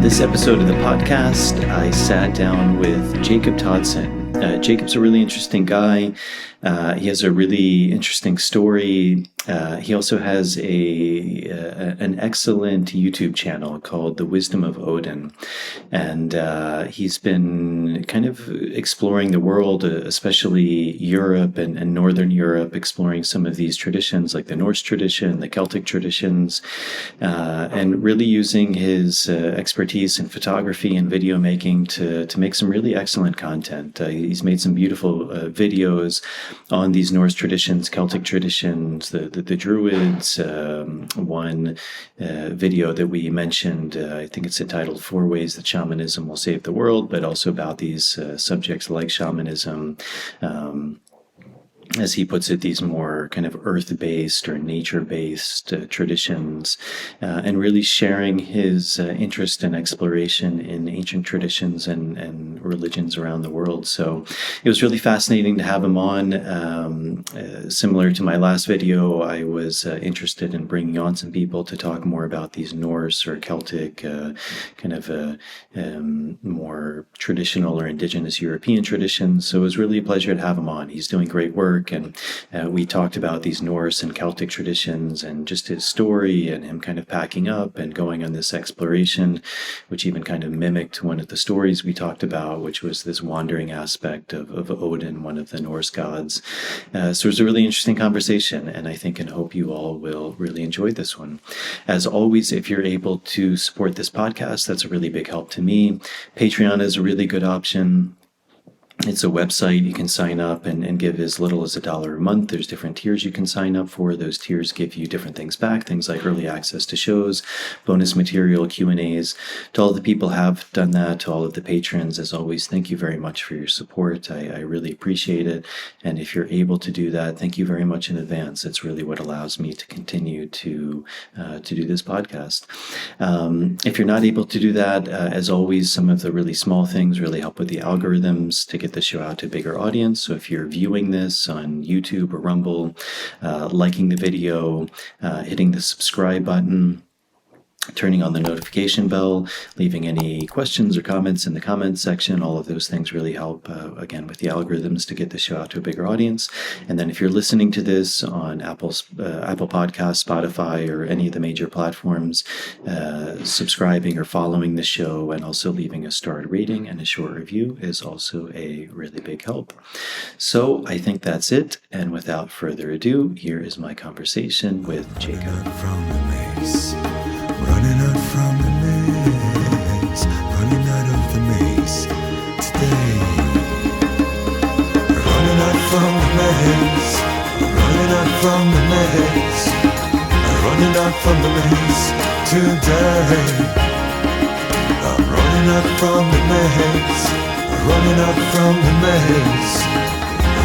this episode of the podcast, I sat down with Jacob Toddson. Jacob's a really interesting guy. He has a really interesting story. He also has an excellent YouTube channel called The Wisdom of Odin. And he's been kind of exploring the world, especially Europe and Northern Europe, exploring some of these traditions like the Norse tradition, the Celtic traditions, and really using his expertise in photography and video making to make some really excellent content. He's made some beautiful videos on these Norse traditions, Celtic traditions, the Druids. One video that we mentioned, I think it's entitled 4 Ways That Shamanism Will Save the World, but also about these subjects like shamanism. As he puts it, these more kind of earth-based or nature-based traditions, and really sharing his interest and exploration in ancient traditions and religions around the world. So it was really fascinating to have him on. Similar to my last video, I was interested in bringing on some people to talk more about these Norse or Celtic, kind of more traditional or indigenous European traditions. So it was really a pleasure to have him on. He's doing great work. And we talked about these Norse and Celtic traditions and just his story and him kind of packing up and going on this exploration, which even kind of mimicked one of the stories we talked about, which was this wandering aspect of Odin, one of the Norse gods. So it was a really interesting conversation, and I think and hope you all will really enjoy this one. As always, if you're able to support this podcast, that's a really big help to me. Patreon is a really good option. It's a website. You can sign up and give as little as $1 a month. There's different tiers you can sign up for. Those tiers give you different things back, things like early access to shows, bonus material, Q&As. To all of the people who have done that, to all of the patrons, as always, thank you very much for your support. I really appreciate it. And if you're able to do that, thank you very much in advance. It's really what allows me to continue to do this podcast. If you're not able to do that, as always, some of the really small things really help with the algorithms to get the show out to a bigger audience. So if you're viewing this on YouTube or Rumble, liking the video, hitting the subscribe button, turning on the notification bell, leaving any questions or comments in the comments section, all of those things really help, again, with the algorithms to get the show out to a bigger audience. And then if you're listening to this on Apple Podcasts, Spotify, or any of the major platforms, subscribing or following the show and also leaving a starred rating and a short review is also a really big help. So I think that's it. And without further ado, here is my conversation with Jacob. From the maze. Running out from the maze, running out of the maze today. Running out from the maze, running out from the maze, running out from the maze today. I'm running out from the maze, running out from the maze,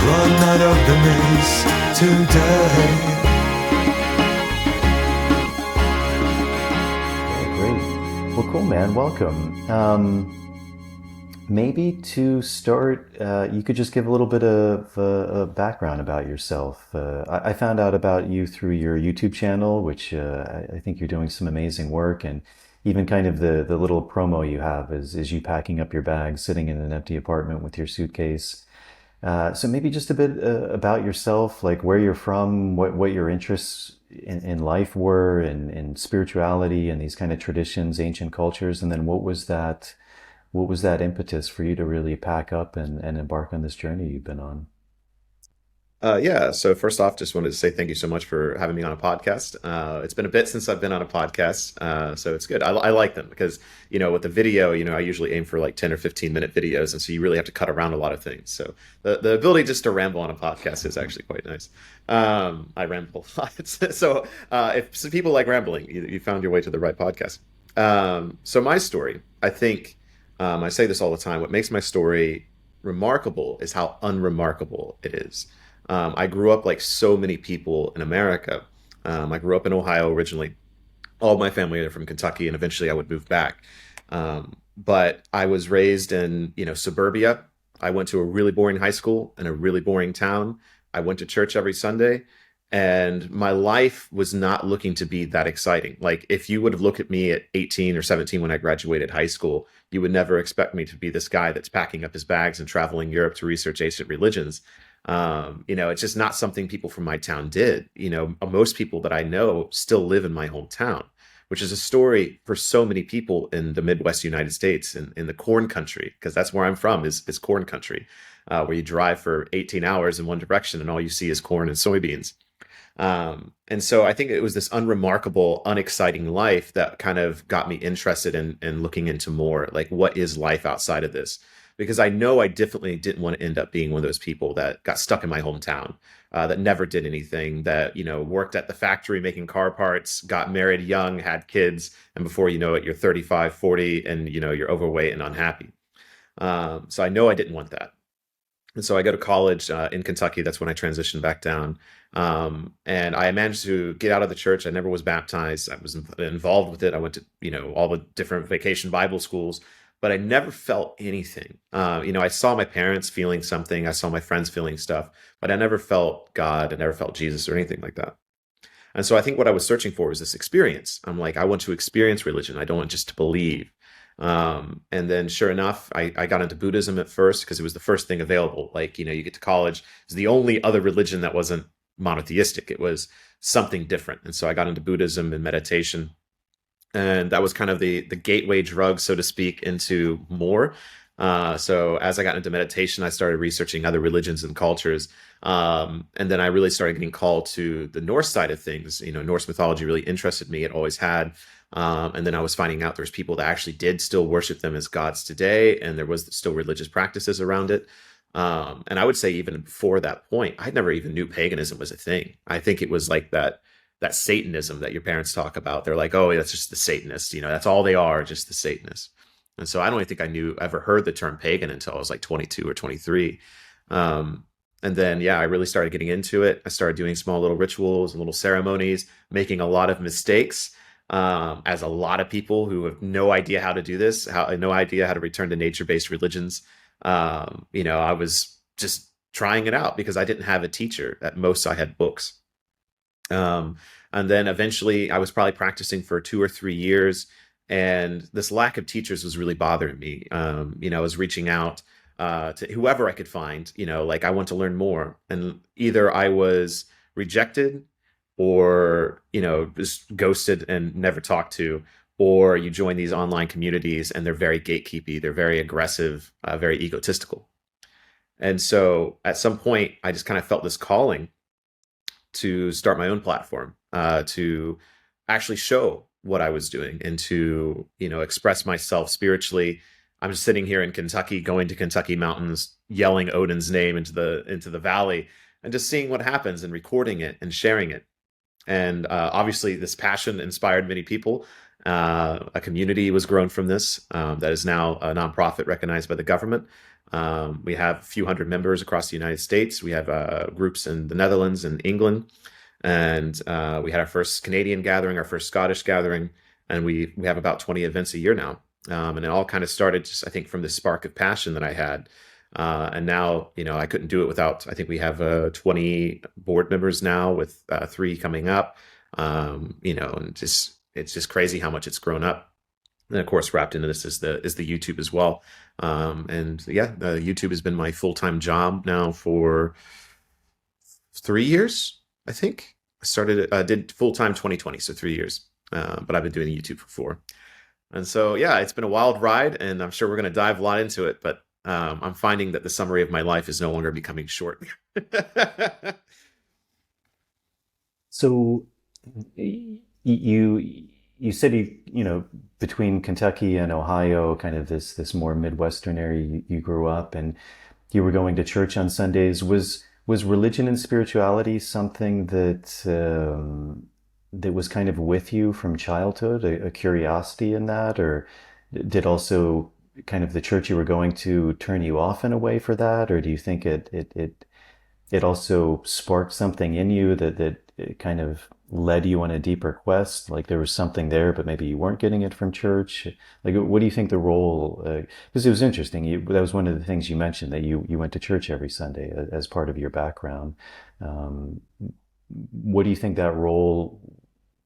run out of the maze today. Well, cool, man. Welcome. Maybe to start, you could just give a little bit of a background about yourself. I found out about you through your YouTube channel, which I think you're doing some amazing work, and even kind of the little promo you have is you packing up your bags, sitting in an empty apartment with your suitcase. So maybe just a bit about yourself, like where you're from, what your interests in life were, in spirituality and these kind of traditions, ancient cultures, and then what was that impetus for you to really pack up and embark on this journey you've been on? Yeah. So first off, just wanted to say thank you so much for having me on a podcast. It's been a bit since I've been on a podcast, so it's good. I like them because, with the video, I usually aim for like 10 or 15 minute videos. And so you really have to cut around a lot of things. So the ability just to ramble on a podcast is actually quite nice. I ramble a lot. So if some people like rambling, you found your way to the right podcast. So my story, I think, I say this all the time, what makes my story remarkable is how unremarkable it is. I grew up like so many people in America. I grew up in Ohio originally. All of my family are from Kentucky, and eventually I would move back. But I was raised in, suburbia. I went to a really boring high school in a really boring town. I went to church every Sunday. And my life was not looking to be that exciting. Like, if you would have looked at me at 18 or 17 when I graduated high school, you would never expect me to be this guy that's packing up his bags and traveling Europe to research ancient religions. It's just not something people from my town did. Most people that I know still live in my hometown, which is a story for so many people in the Midwest United States, in the corn country, because that's where I'm from, is corn country, where you drive for 18 hours in one direction and all you see is corn and soybeans. And so I think it was this unremarkable, unexciting life that kind of got me interested in looking into more, like, what is life outside of this? Because I know I definitely didn't want to end up being one of those people that got stuck in my hometown, that never did anything, that, worked at the factory making car parts, got married young, had kids, and before you know it, you're 35, 40, and, you're overweight and unhappy. So I know I didn't want that. And so I go to college in Kentucky. That's when I transitioned back down. And I managed to get out of the church. I never was baptized. I was involved with it. I went to, all the different vacation Bible schools, but I never felt anything. I saw my parents feeling something. I saw my friends feeling stuff, but I never felt God. I never felt Jesus or anything like that. And so I think what I was searching for was this experience. I'm like, I want to experience religion. I don't want just to believe. And then sure enough, I got into Buddhism at first because it was the first thing available. Like, you get to college, it's the only other religion that wasn't monotheistic. It was something different. And so I got into Buddhism and meditation. And that was kind of the gateway drug, so to speak, into more. So as I got into meditation, I started researching other religions and cultures. And then I really started getting called to the Norse side of things. Norse mythology really interested me. It always had. And then I was finding out there's people that actually did still worship them as gods today, and there was still religious practices around it. And I would say even before that point, I never even knew paganism was a thing. I think it was like that Satanism that your parents talk about. They're like, oh, that's just the Satanists. That's all they are, just the Satanists. And so I don't even think I ever heard the term pagan until I was like 22 or 23. And then, yeah, I really started getting into it. I started doing small little rituals and little ceremonies, making a lot of mistakes, as a lot of people who have no idea how to do this, no idea how to return to nature-based religions. I was just trying it out because I didn't have a teacher. At most, I had books. And then eventually I was probably practicing for 2 or 3 years. And this lack of teachers was really bothering me. I was reaching out to whoever I could find, like, I want to learn more. And either I was rejected or, just ghosted and never talked to, or you join these online communities and they're very gatekeepy, they're very aggressive, very egotistical. And so at some point, I just kind of felt this calling to start my own platform, to actually show what I was doing and to, express myself spiritually. I'm just sitting here in Kentucky, going to Kentucky mountains, yelling Odin's name into the valley, and just seeing what happens and recording it and sharing it. And obviously, this passion inspired many people. A community was grown from this that is now a nonprofit recognized by the government. We have a few hundred members across the United States. We have groups in the Netherlands and England. And we had our first Canadian gathering, our first Scottish gathering. And we have about 20 events a year now. And it all kind of started just, I think, from the spark of passion that I had. And now, I couldn't do it without, I think we have 20 board members now with 3 coming up, and it's just crazy how much it's grown up. And of course, wrapped into this is the YouTube as well. And yeah, YouTube has been my full-time job now for 3 years, I think. I started, did full-time 2020, so 3 years. But I've been doing YouTube for 4. And so, yeah, it's been a wild ride, and I'm sure we're going to dive a lot into it, but I'm finding that the summary of my life is no longer becoming short. So you said between Kentucky and Ohio, kind of this more Midwestern area you grew up, and you were going to church on Sundays. Was religion and spirituality something that was kind of with you from childhood, a curiosity in that, or did also kind of the church you were going to turn you off in a way for that, or do you think it also sparked something in you that it kind of led you on a deeper quest? Like there was something there, but maybe you weren't getting it from church. Like, what do you think the role? Because it was interesting. That was one of the things you mentioned, that you went to church every Sunday as part of your background. what do you think that role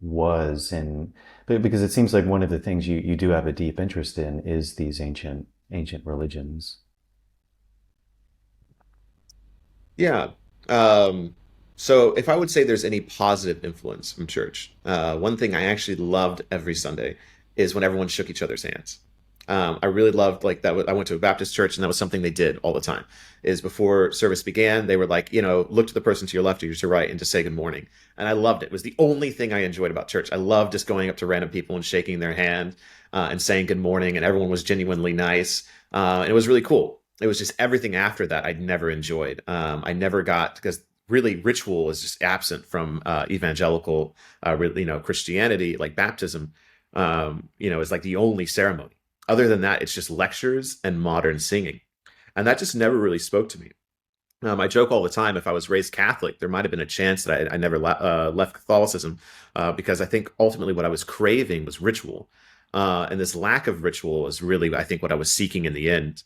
was? And because it seems like one of the things you do have a deep interest in is these ancient religions. Yeah. Um, so if I would say there's any positive influence from church, one thing I actually loved every Sunday is when everyone shook each other's hands. I really loved like that. I went to a Baptist church, and that was something they did all the time. Is before service began, they were like, look to the person to your left or to your right and just say good morning. And I loved it. It was the only thing I enjoyed about church. I loved just going up to random people and shaking their hand and saying good morning, and everyone was genuinely nice. And it was really cool. It was just everything after that I'd never enjoyed. I never got because really ritual is just absent from evangelical, Christianity, like baptism. Is like the only ceremony. Other than that, it's just lectures and modern singing, and that just never really spoke to me. I joke all the time. If I was raised Catholic, there might have been a chance that I never left Catholicism because I think ultimately what I was craving was ritual. And this lack of ritual is really, I think, what I was seeking in the end,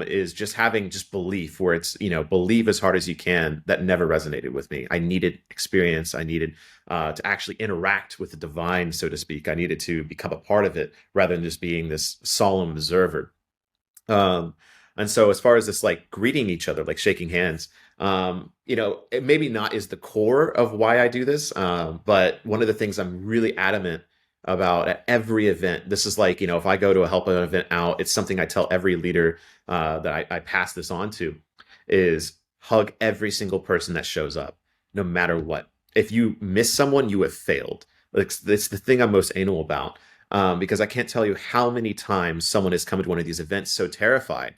is just having just belief where it's, believe as hard as you can. That never resonated with me. I needed experience. I needed to actually interact with the divine, so to speak. I needed to become a part of it rather than just being this solemn observer. Um, and so as far as this like greeting each other, like shaking hands, it maybe not is the core of why I do this. But one of the things I'm really adamant about at every event, this is like, if I go to help an event out, it's something I tell every leader that I pass this on to is hug every single person that shows up, no matter what. If you miss someone, you have failed. It's the thing I'm most anal about because I can't tell you how many times someone has come to one of these events so terrified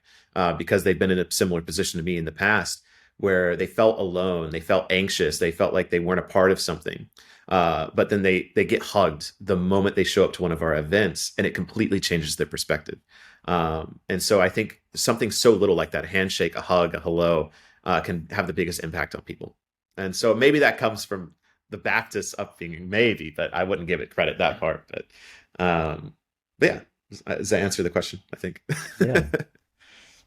because they've been in a similar position to me in the past where they felt alone, they felt anxious, they felt like they weren't a part of something. But then they get hugged the moment they show up to one of our events, and it completely changes their perspective. And so I think something so little like that handshake, a hug, a hello, can have the biggest impact on people. And so maybe that comes from the Baptist upbringing, maybe, but I wouldn't give it credit that part. But yeah, does that answer the question? I think. Yeah.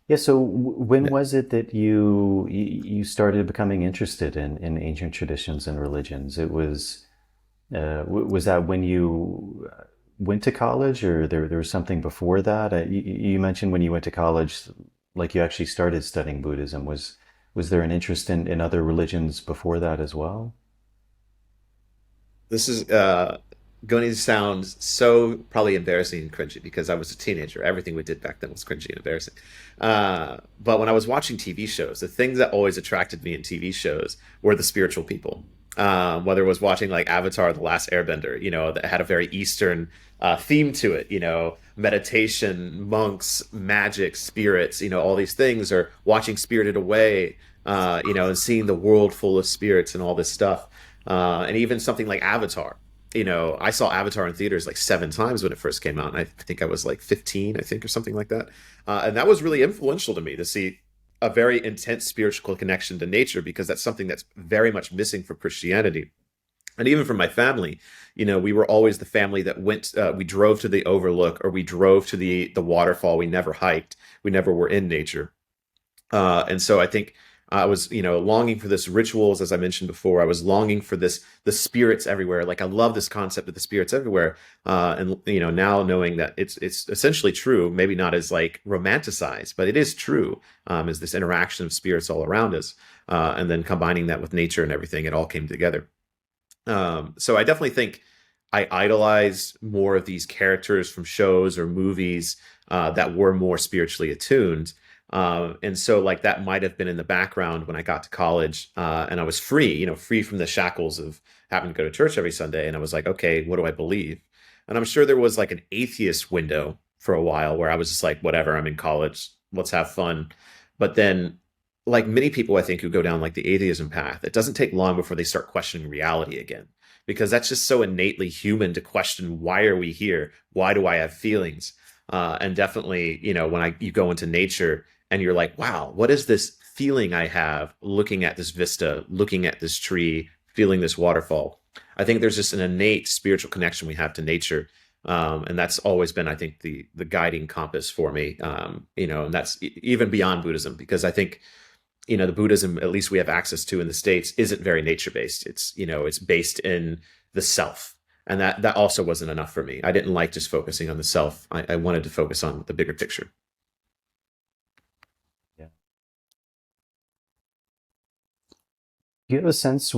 Yeah. So when Yeah. was it that you started becoming interested in ancient traditions and religions? It was was that when you went to college, or there was something before that? You mentioned when you went to college, like you actually started studying Buddhism. Was there an interest in other religions before that as well? This is going to sound so probably embarrassing and cringy because I was a teenager. Everything we did back then was cringy and embarrassing. But when I was watching TV shows, the things that always attracted me in TV shows were the spiritual people. Whether it was watching like Avatar: The Last Airbender, that had a very Eastern theme to it, meditation, monks, magic, spirits, all these things, or watching Spirited Away, and seeing the world full of spirits and all this stuff. And even something like Avatar. I saw Avatar in theaters like 7 times when it first came out. And I think I was like 15, I think, or something like that. And that was really influential to me to see a very intense spiritual connection to nature because that's something that's very much missing from Christianity. And even from my family, we were always the family that went, we drove to the overlook or we drove to the waterfall. We never hiked. We never were in nature. And so I think I was, longing for this rituals, as I mentioned before. I was longing for the spirits everywhere. Like I love this concept of the spirits everywhere. And now knowing that it's essentially true, maybe not as like romanticized, but it is true. Is this interaction of spirits all around us, and then combining that with nature and everything, it all came together. So I definitely think I idolize more of these characters from shows or movies that were more spiritually attuned. And so like that might have been in the background when I got to college and I was free, free from the shackles of having to go to church every Sunday. And I was like, okay, what do I believe? And I'm sure there was like an atheist window for a while where I was just like, whatever, I'm in college, let's have fun. But then, like many people, I think, who go down like the atheism path, it doesn't take long before they start questioning reality again, because that's just so innately human to question, why are we here? Why do I have feelings? And definitely, when you go into nature and you're like, wow, what is this feeling I have looking at this vista, looking at this tree, feeling this waterfall? I think there's just an innate spiritual connection we have to nature. And that's always been, I think, the guiding compass for me, and that's even beyond Buddhism, because I think the Buddhism, at least we have access to in the States, isn't very nature based. It's based in the self. And that also wasn't enough for me. I didn't like just focusing on the self. I wanted to focus on the bigger picture. Yeah. Do you have a sense,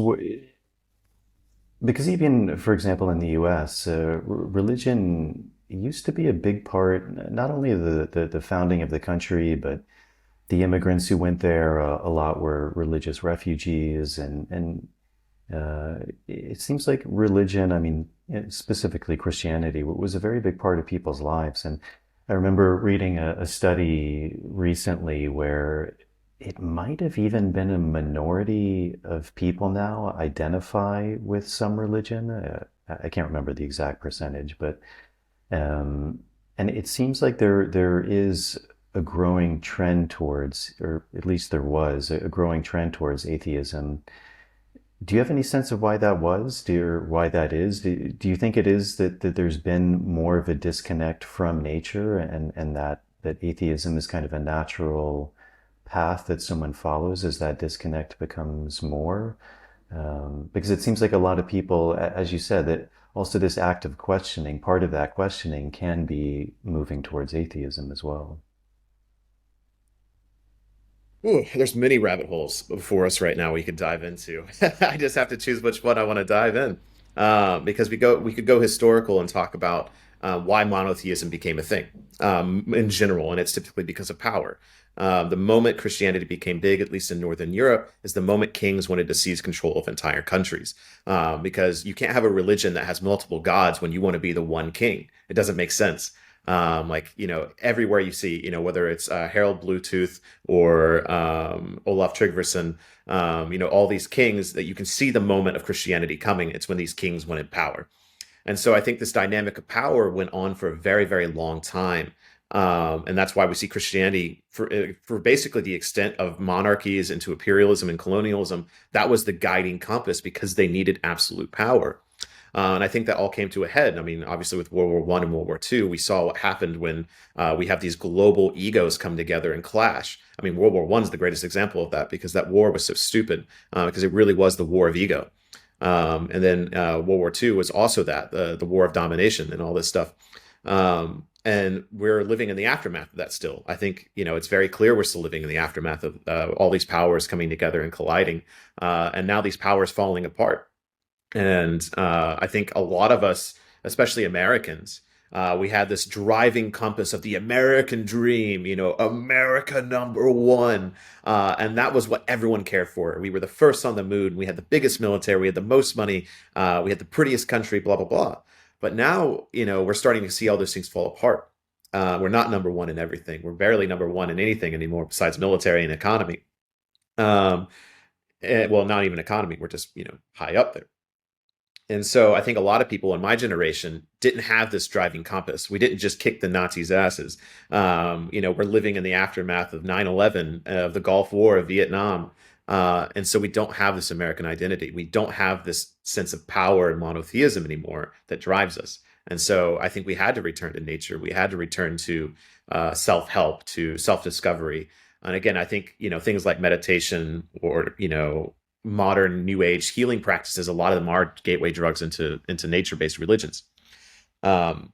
because even, for example, in the US, religion used to be a big part, not only of the founding of the country, but the immigrants who went there, a lot were religious refugees, and it seems like religion, I mean, specifically Christianity, was a very big part of people's lives. And I remember reading a study recently where it might have even been a minority of people now identify with some religion. I can't remember the exact percentage, but and it seems like there is a growing trend towards, or at least there was a growing trend towards atheism. Do you have any sense of why that was, or why that is? Do you think it is that there's been more of a disconnect from nature, and that atheism is kind of a natural path that someone follows as that disconnect becomes more? Because it seems like a lot of people, as you said, that also this act of questioning, part of that questioning can be moving towards atheism as well. Ooh, there's many rabbit holes before us right now we could dive into. I just have to choose which one I want to dive in, because we could go historical and talk about why monotheism became a thing in general, and it's typically because of power. The moment Christianity became big, at least in Northern Europe, is the moment kings wanted to seize control of entire countries, because you can't have a religion that has multiple gods when you want to be the one king. It doesn't make sense. Everywhere you see, whether it's Harold Bluetooth or Olaf Tryggvason, all these kings, that you can see the moment of Christianity coming. It's when these kings wanted power. And so I think this dynamic of power went on for a very, very long time. And that's why we see Christianity for basically the extent of monarchies into imperialism and colonialism. That was the guiding compass, because they needed absolute power. And I think that all came to a head. I mean, obviously, with World War I and World War II, we saw what happened when we have these global egos come together and clash. I mean, World War I is the greatest example of that, because that war was so stupid, because it really was the war of ego. And then World War II was also that, the war of domination and all this stuff. And we're living in the aftermath of that still. I think, it's very clear we're still living in the aftermath of all these powers coming together and colliding. And now these powers falling apart. And I think a lot of us, especially Americans, we had this driving compass of the American dream, America number one. And that was what everyone cared for. We were the first on the moon. We had the biggest military. We had the most money. We had the prettiest country, blah, blah, blah. But now, we're starting to see all those things fall apart. We're not number one in everything. We're barely number one in anything anymore besides military and economy. Well, not even economy. We're just, high up there. And so I think a lot of people in my generation didn't have this driving compass. We didn't just kick the Nazis' asses. We're living in the aftermath of 9/11, of the Gulf War, of Vietnam. And so we don't have this American identity. We don't have this sense of power and monotheism anymore that drives us. And so I think we had to return to nature. We had to return to self-help, to self-discovery. And again, I think, things like meditation or, modern new age healing practices, a lot of them are gateway drugs into nature-based religions. And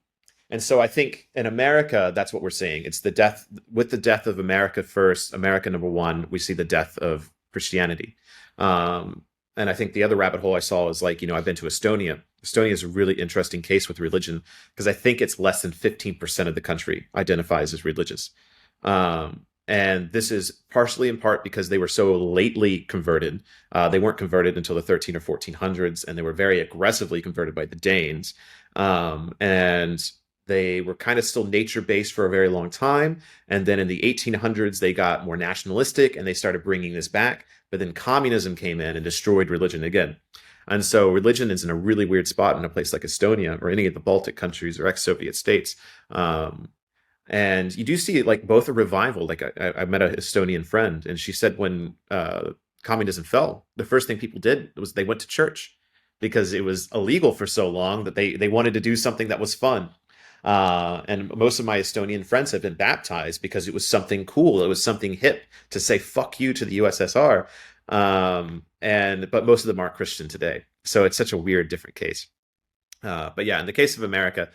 so I think in America, that's what we're seeing. It's the death of America first, America number one, we see the death of Christianity. And I think the other rabbit hole I saw is I've been to Estonia. Estonia is a really interesting case with religion, because I think it's less than 15% of the country identifies as religious. And this is partially in part because they were so lately converted. They weren't converted until the 13 or 1400s, and they were very aggressively converted by the Danes. And they were kind of still nature-based for a very long time. And then in the 1800s, they got more nationalistic, and they started bringing this back. But then communism came in and destroyed religion again. And so religion is in a really weird spot in a place like Estonia or any of the Baltic countries or ex-Soviet states. And you do see both a revival. I met a Estonian friend, and she said when communism fell, the first thing people did was they went to church, because it was illegal for so long that they wanted to do something that was fun. And most of my Estonian friends have been baptized because it was something cool. It was something hip to say "fuck you" to the USSR. And but most of them are Christian today, so it's such a weird, different case. But yeah, in the case of America,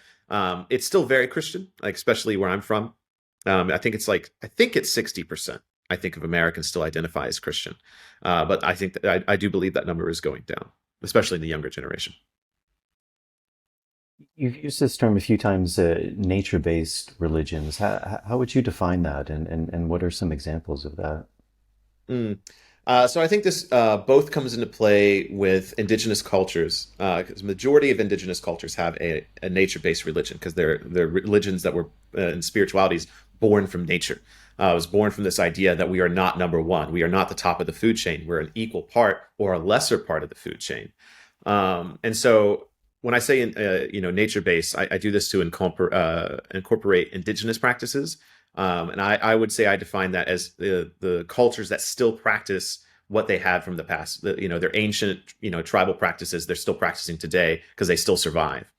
it's still very Christian, like especially where I'm from. I think it's 60%. I think of Americans still identify as Christian, but I think that I do believe that number is going down, especially in the younger generation. You've used this term a few times, nature-based religions. How would you define that, and what are some examples of that? Mm. So I think this both comes into play with indigenous cultures, because the majority of indigenous cultures have a nature-based religion because they're religions that were in spiritualities born from nature. It was born from this idea that we are not number one. We are not the top of the food chain. We're an equal part or a lesser part of the food chain. And so when I say nature-based, I do this to incorporate indigenous practices. And I would say I define that as the cultures that still practice what they had from the past. Their ancient, tribal practices, they're still practicing today because they still survive.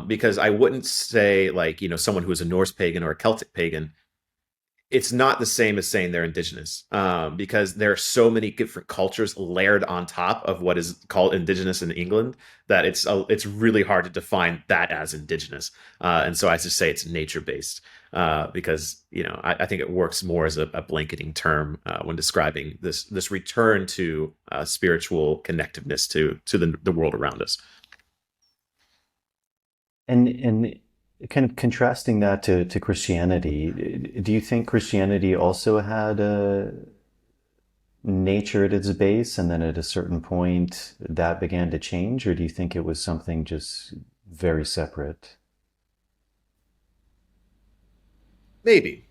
Because I wouldn't say like, someone who is a Norse pagan or a Celtic pagan, it's not the same as saying they're indigenous, because there are so many different cultures layered on top of what is called indigenous in England that it's really hard to define that as indigenous. And so I just say it's nature based, because I think it works more as a blanketing term when describing this return to spiritual connectiveness to the world around us. And kind of contrasting that to Christianity, do you think Christianity also had a nature at its base, and then at a certain point that began to change, or do you think it was something just very separate? Maybe.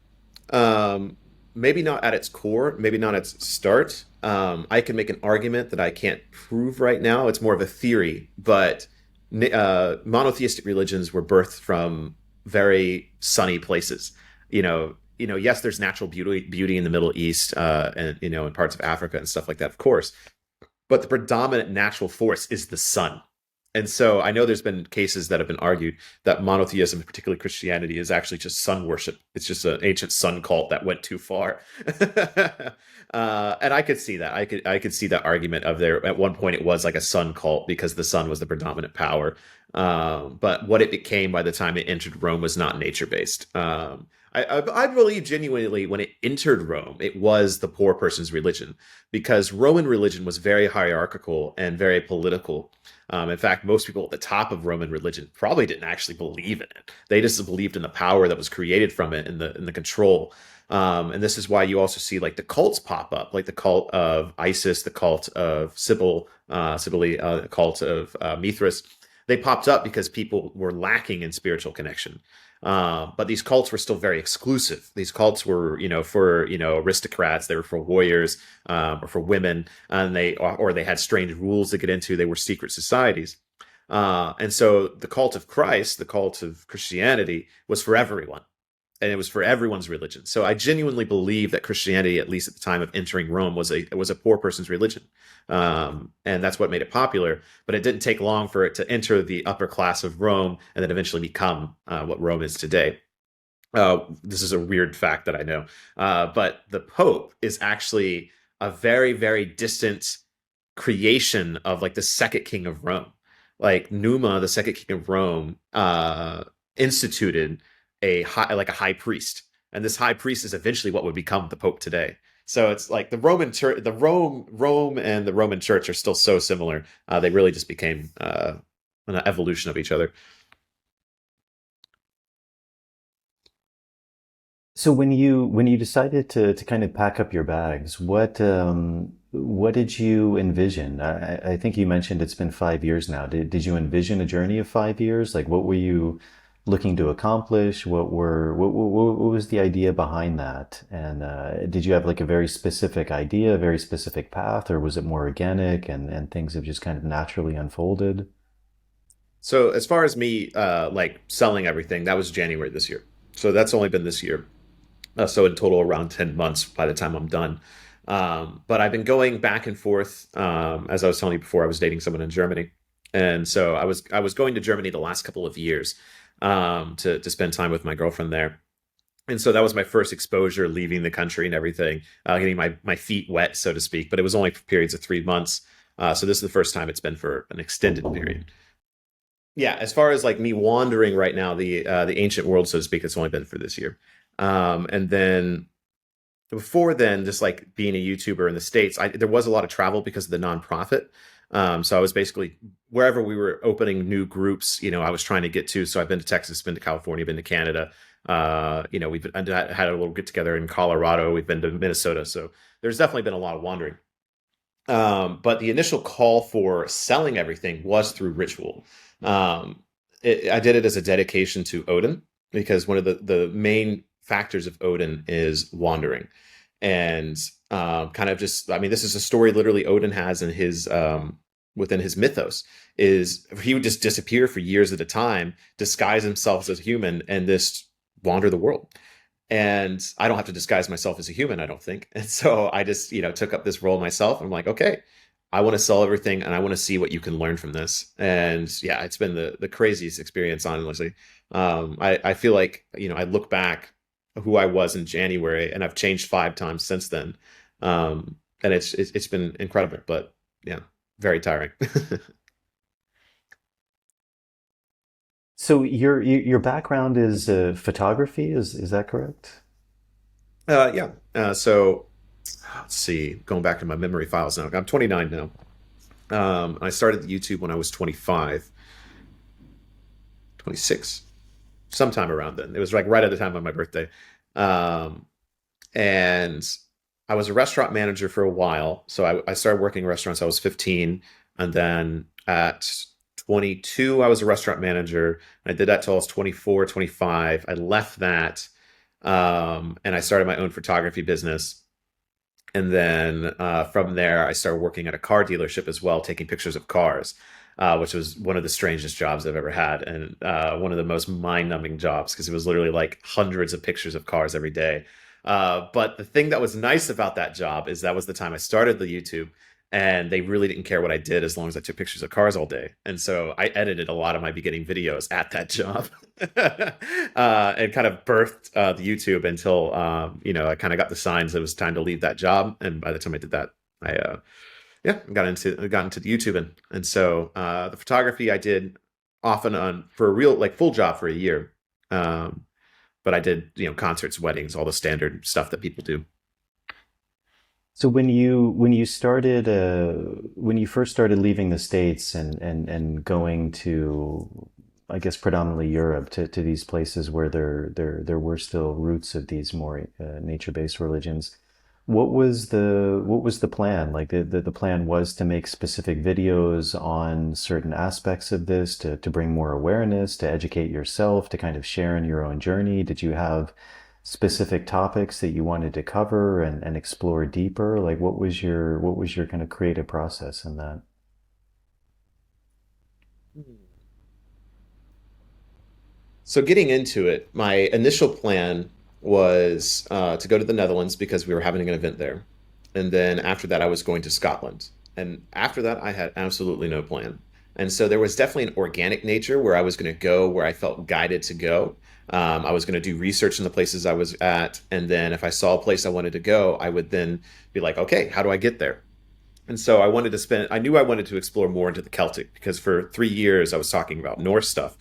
Um, Maybe not at its core, maybe not at its start. I can make an argument that I can't prove right now. It's more of a theory, but monotheistic religions were birthed from very sunny places. Yes, there's natural beauty in the Middle East, and in parts of Africa and stuff like that, of course. But the predominant natural force is the sun. And so I know there's been cases that have been argued that monotheism, particularly Christianity, is actually just sun worship. It's just an ancient sun cult that went too far. And I could see that. I could see that argument of there. At one point, it was like a sun cult because the sun was the predominant power. But what it became by the time it entered Rome was not nature based. I believe genuinely when it entered Rome, it was the poor person's religion because Roman religion was very hierarchical and very political. In fact, most people at the top of Roman religion probably didn't actually believe in it. They just believed in the power that was created from it and the control. And this is why you also see like the cults pop up, like the cult of Isis, the cult of Cybele, the cult of Mithras. They popped up because people were lacking in spiritual connection. But these cults were still very exclusive. These cults were, for aristocrats. They were for warriors, or for women, and they had strange rules to get into. They were secret societies. And so the cult of Christ, the cult of Christianity, was for everyone, and it was for everyone's religion. So I genuinely believe that Christianity, at least at the time of entering Rome, was a poor person's religion, and that's what made it popular. But it didn't take long for it to enter the upper class of Rome, and then eventually become what Rome is today. This is a weird fact that I know, but the Pope is actually a very, very distant creation of like the second king of Rome. Like Numa, the second king of Rome, instituted like a high priest, and this high priest is eventually what would become the Pope today. So it's like the Roman Church, Rome, and the Roman Church are still so similar. They really just became an evolution of each other. So when you decided to kind of pack up your bags, what did you envision? I think you mentioned it's been 5 years now. Did you envision a journey of 5 years? Like what were you looking to accomplish? What was the idea behind that? And did you have like a very specific idea, a very specific path, or was it more organic and things have just kind of naturally unfolded? So as far as me like selling everything, that was January this year. So that's only been this year. So in total, around 10 months by the time I'm done. But I've been going back and forth. As I was telling you before, I was dating someone in Germany, and so I was going to Germany the last couple of years. to spend time with my girlfriend there. And so that was my first exposure leaving the country and everything, getting my feet wet, so to speak. But it was only for periods of 3 months. So this is the first time it's been for an extended period. Yeah, as far as like me wandering right now, the ancient world, so to speak, it's only been for this year. And then before then, just like being a YouTuber in the States, there was a lot of travel because of the nonprofit. So I was basically wherever we were opening new groups, I was trying to get to. So I've been to Texas, been to California, been to Canada. We've had a little get together in Colorado. We've been to Minnesota. So there's definitely been a lot of wandering. But the initial call for selling everything was through ritual. I did it as a dedication to Odin because one of the main factors of Odin is wandering. And kind of just, I mean, this is a story literally Odin has in his within his mythos is he would just disappear for years at a time, disguise himself as a human, and just wander the world. And I don't have to disguise myself as a human, I don't think. And so I just, took up this role myself. I'm like, okay, I want to sell everything and I want to see what you can learn from this. And yeah, it's been the craziest experience, honestly. I feel like, I look back who I was in January and I've changed 5 times since then. And it's been incredible, but yeah, very tiring. So your background is photography, is that correct? Yeah. So let's see, going back to my memory files now. I'm 29 now. I started the YouTube when I was 25, 26, sometime around then. It was like right at the time of my birthday. Um, and I was a restaurant manager for a while. So I started working in restaurants. I was 15. And then at 22, I was a restaurant manager. I did that till I was 24, 25. I left that. And I started my own photography business. And then from there, I started working at a car dealership as well, taking pictures of cars, which was one of the strangest jobs I've ever had. And one of the most mind-numbing jobs because it was literally like hundreds of pictures of cars every day. But the thing that was nice about that job is that was the time I started the YouTube. And they really didn't care what I did as long as I took pictures of cars all day. And so I edited a lot of my beginning videos at that job and kind of birthed the YouTube until, I kind of got the signs it was time to leave that job. And by the time I did that, yeah, got into the YouTube. And so the photography I did off and on for a real, like full job for a year. But I did, concerts, weddings, all the standard stuff that people do. So when you first started leaving the States and going to, I guess predominantly Europe, to these places where there were still roots of these more nature-based religions, what was the plan? Like the plan was to make specific videos on certain aspects of this, to bring more awareness, to educate yourself, to kind of share in your own journey. Did you have specific topics that you wanted to cover and explore deeper? Like what was your kind of creative process in that? So getting into it, my initial plan was to go to the Netherlands because we were having an event there. And then after that, I was going to Scotland. And after that, I had absolutely no plan. And so there was definitely an organic nature where I was going to go where I felt guided to go. I was going to do research in the places I was at. And then if I saw a place I wanted to go, I would then be like, okay, how do I get there? And so I knew I wanted to explore more into the Celtic because for 3 years I was talking about Norse stuff.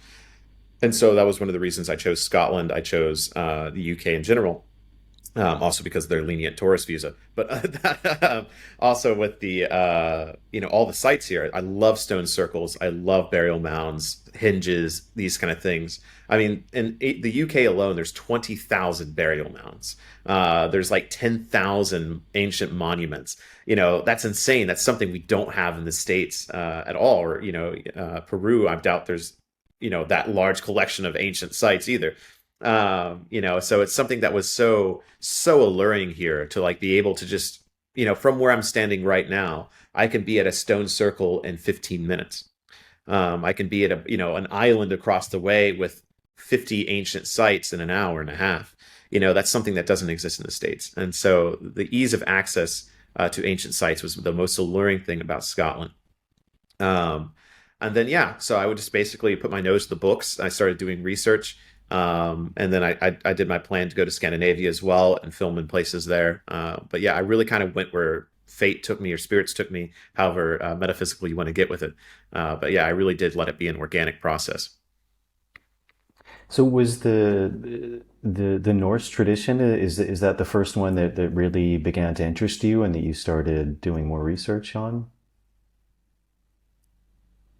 And so that was one of the reasons I chose Scotland. I chose the UK in general, also because of their lenient tourist visa. But also with the all the sites here. I love stone circles. I love burial mounds, hinges, these kind of things. I mean, in the UK alone, there's 20,000 burial mounds. There's like 10,000 ancient monuments. That's insane. That's something we don't have in the States at all. Or Peru. I doubt there's that large collection of ancient sites either. So it's something that was so alluring here to like be able to just from where I'm standing right now, I can be at a stone circle in 15 minutes. I can be at an island across the way with 50 ancient sites in an hour and a half. That's something that doesn't exist in the States. And so the ease of access to ancient sites was the most alluring thing about Scotland. Um, And then yeah, so I would just basically put my nose to the books. I started doing research, and then I did my plan to go to Scandinavia as well and film in places there. But yeah, I really kind of went where fate took me or spirits took me, however metaphysical you want to get with it. But yeah, I really did let it be an organic process. So was the Norse tradition, is that the first one that really began to interest you and that you started doing more research on?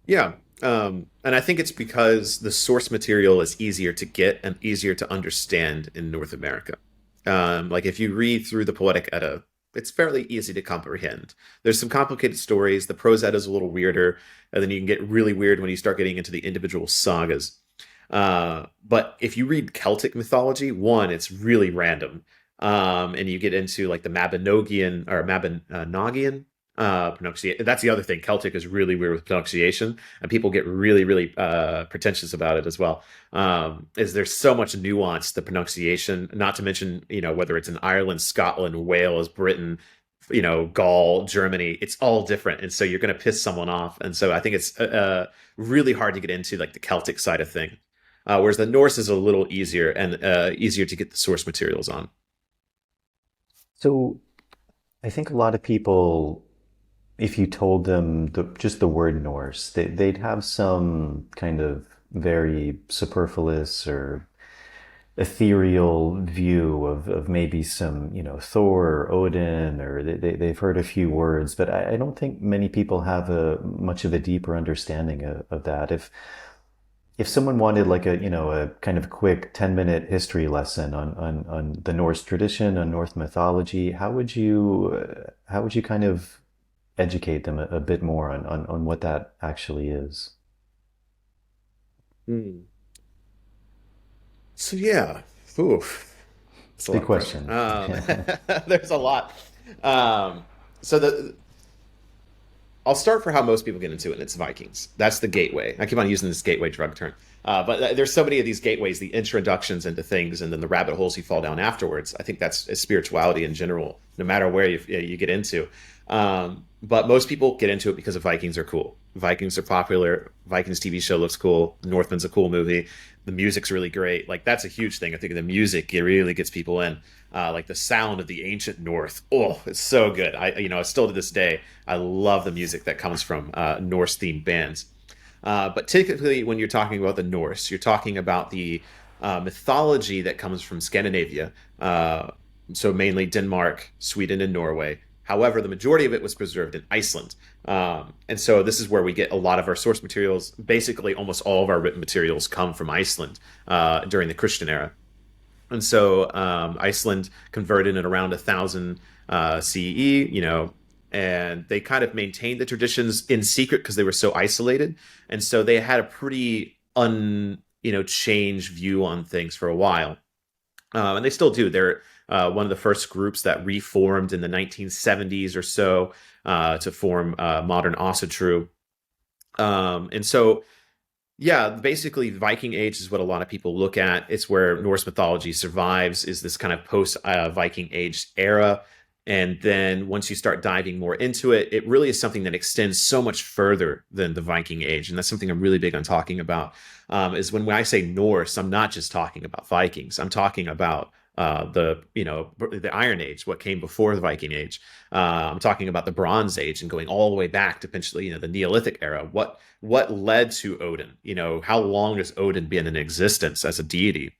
Yeah. And I think it's because the source material is easier to get and easier to understand in North America. Like if you read through the Poetic Edda, it's fairly easy to comprehend. There's some complicated stories. The prose Edda is a little weirder, and then you can get really weird when you start getting into the individual sagas. But if you read Celtic mythology, one, it's really random. And you get into like the Mabinogian or Mabinogian pronunciation. That's the other thing. Celtic is really weird with pronunciation, and people get really, really pretentious about it as well. Is there's so much nuance to pronunciation, not to mention, whether it's in Ireland, Scotland, Wales, Britain, Gaul, Germany, it's all different. And so you're going to piss someone off. And so I think it's really hard to get into like the Celtic side of thing. Whereas the Norse is a little easier and easier to get the source materials on. So I think a lot of people, if you told them just the word Norse, they'd have some kind of very superfluous or ethereal view of maybe some, Thor or Odin, or they've heard a few words, but I don't think many people have much of a deeper understanding of that. If someone wanted like a kind of quick 10-minute history lesson on the Norse tradition, on Norse mythology, how would you kind of educate them a bit more on what that actually is? Hmm. So yeah, ooh, it's a lot Big of pressure. question. There's a lot. Um, so I'll start for how most people get into it, and it's Vikings. That's the gateway. I keep on using this gateway drug term. But there's so many of these gateways, the introductions into things, and then the rabbit holes you fall down afterwards. I think that's spirituality in general, no matter where you get into. But most people get into it because of Vikings are cool. Vikings are popular. Vikings TV show looks cool. Northman's a cool movie. The music's really great. Like that's a huge thing. I think the music it really gets people in. Like the sound of the ancient North. Oh, it's so good. Still to this day, I love the music that comes from Norse themed bands. But typically, when you're talking about the Norse, you're talking about the mythology that comes from Scandinavia. So mainly Denmark, Sweden, and Norway. However, the majority of it was preserved in Iceland. And so this is where we get a lot of our source materials. Basically, almost all of our written materials come from Iceland during the Christian era. And so Iceland converted in around 1000 CE, and they kind of maintained the traditions in secret because they were so isolated. And so they had a pretty changed view on things for a while. And they still do. They're one of the first groups that reformed in the 1970s or so to form modern Asatru. And so yeah, basically, Viking Age is what a lot of people look at. It's where Norse mythology survives, is this kind of post Viking Age era. And then once you start diving more into it, it really is something that extends so much further than the Viking Age. And that's something I'm really big on talking about, is when I say Norse, I'm not just talking about Vikings. I'm talking about the Iron Age, what came before the Viking Age. I'm talking about the Bronze Age and going all the way back to potentially the Neolithic era. What led to Odin? How long has Odin been in existence as a deity?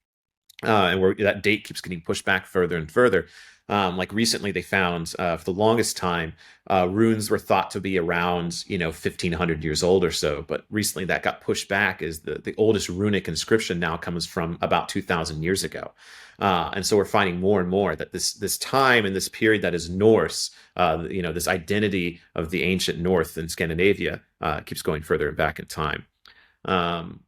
And where that date keeps getting pushed back further and further. Like recently, they found for the longest time runes were thought to be around 1500 years old or so, but recently that got pushed back. Is the oldest runic inscription now comes from about 2000 years ago. And so we're finding more and more that this time and this period that is Norse, this identity of the ancient North in Scandinavia keeps going further and back in time.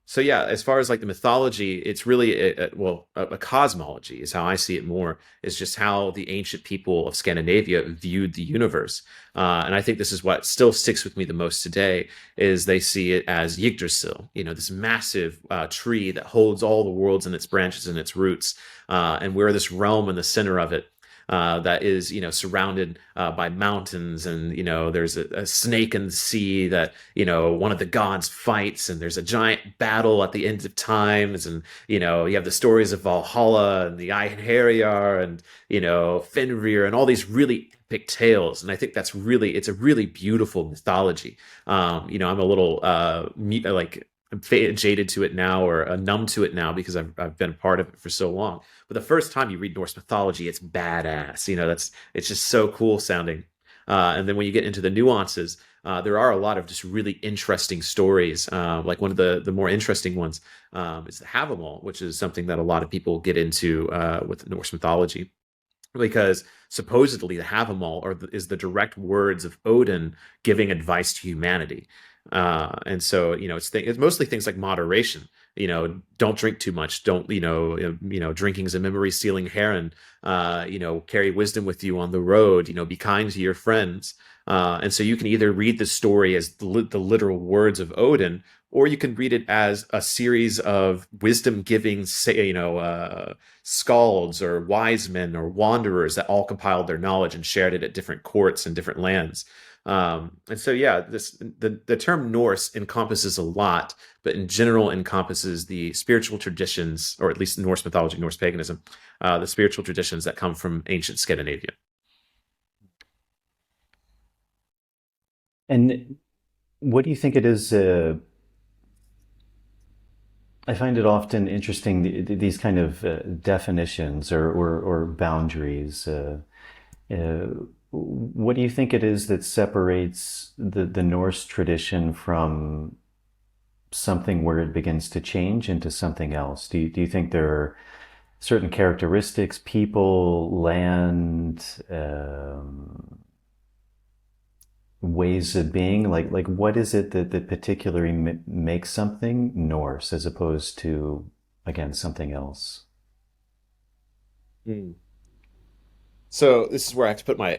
So yeah, as far as like the mythology, it's really a cosmology is how I see it more, is just how the ancient people of Scandinavia viewed the universe. And I think this is what still sticks with me the most today, is they see it as Yggdrasil, this massive tree that holds all the worlds in its branches and its roots. And we're this realm in the center of it. that is, surrounded by mountains, and there's a snake in the sea that one of the gods fights, and there's a giant battle at the end of times, and you have the stories of Valhalla and the Einherjar and Fenrir and all these really epic tales. And I think it's a really beautiful mythology. I'm a little I'm jaded to it now, or numb to it now, because I've been a part of it for so long. But the first time you read Norse mythology, it's badass. It's just so cool sounding. And then when you get into the nuances, there are a lot of just really interesting stories. Like one of the more interesting ones is the Havamal, which is something that a lot of people get into with Norse mythology, because supposedly the Havamal is the direct words of Odin giving advice to humanity. And so, it's mostly things like moderation. Don't drink too much. Don't, drinking's a memory stealing heron. Carry wisdom with you on the road. Be kind to your friends. And so you can either read the story as the literal words of Odin, or you can read it as a series of wisdom giving, skalds or wise men or wanderers that all compiled their knowledge and shared it at different courts and different lands. And so, yeah, the term Norse encompasses a lot, but in general encompasses the spiritual traditions, or at least Norse mythology, Norse paganism, the spiritual traditions that come from ancient Scandinavia. And what do you think it is? I find it often interesting, these kind of definitions or boundaries. Uh, what do you think it is that separates the Norse tradition from something where it begins to change into something else? Do you think there are certain characteristics, people, land, ways of being? Like what is it that particularly makes something Norse as opposed to, again, something else? Mm. So this is where I have to put my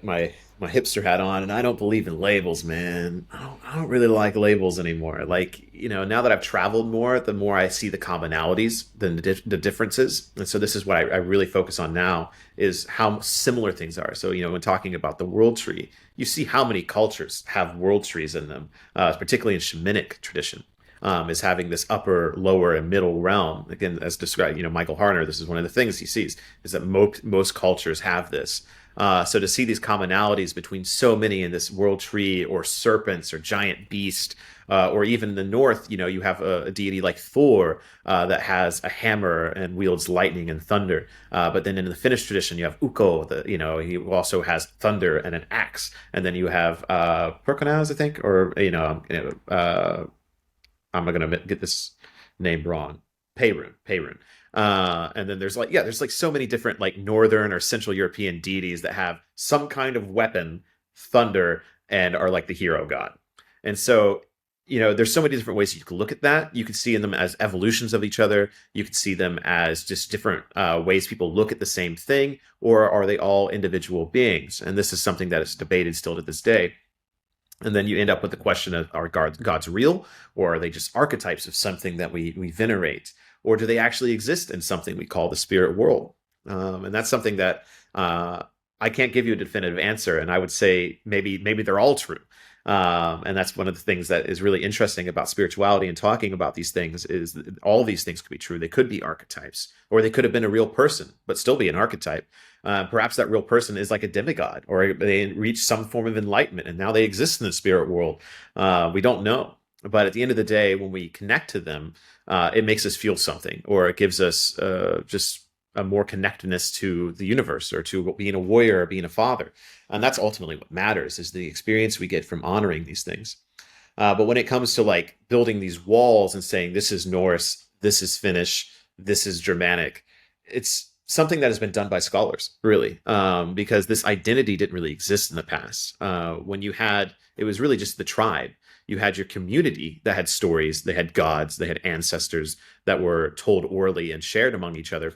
hipster hat on, and I don't believe in labels, man. I don't really like labels anymore. Like, now that I've traveled more, the more I see the commonalities than the differences. And so this is what I really focus on now, is how similar things are. So, when talking about the world tree, you see how many cultures have world trees in them, particularly in shamanic tradition. Is having this upper, lower, and middle realm. Again, as described, Michael Harner, this is one of the things he sees, is that most cultures have this. So to see these commonalities between so many in this world tree, or serpents, or giant beast, or even in the north, you have a deity like Thor that has a hammer and wields lightning and thunder. But then in the Finnish tradition, you have Ukko, he also has thunder and an axe. And then you have Perkonaz, I think, or I'm not gonna get this name wrong. Perun. And then there's so many different like Northern or Central European deities that have some kind of weapon, thunder, and are like the hero god. And so, there's so many different ways you can look at that. You can see in them as evolutions of each other. You can see them as just different ways people look at the same thing, or are they all individual beings? And this is something that is debated still to this day. And then you end up with the question of, are gods real, or are they just archetypes of something that we venerate? Or do they actually exist in something we call the spirit world? And that's something that I can't give you a definitive answer. And I would say maybe they're all true. And that's one of the things that is really interesting about spirituality and talking about these things, is that all these things could be true. They could be archetypes, or they could have been a real person, but still be an archetype. Perhaps that real person is like a demigod, or they reach some form of enlightenment and now they exist in the spirit world. We don't know. But at the end of the day, when we connect to them, it makes us feel something, or it gives us just a more connectedness to the universe, or to being a warrior, or being a father. And that's ultimately what matters, is the experience we get from honoring these things. But when it comes to like building these walls and saying this is Norse, this is Finnish, this is Germanic, it's something that has been done by scholars, really, because this identity didn't really exist in the past. It was really just the tribe. You had your community that had stories, they had gods, they had ancestors that were told orally and shared among each other.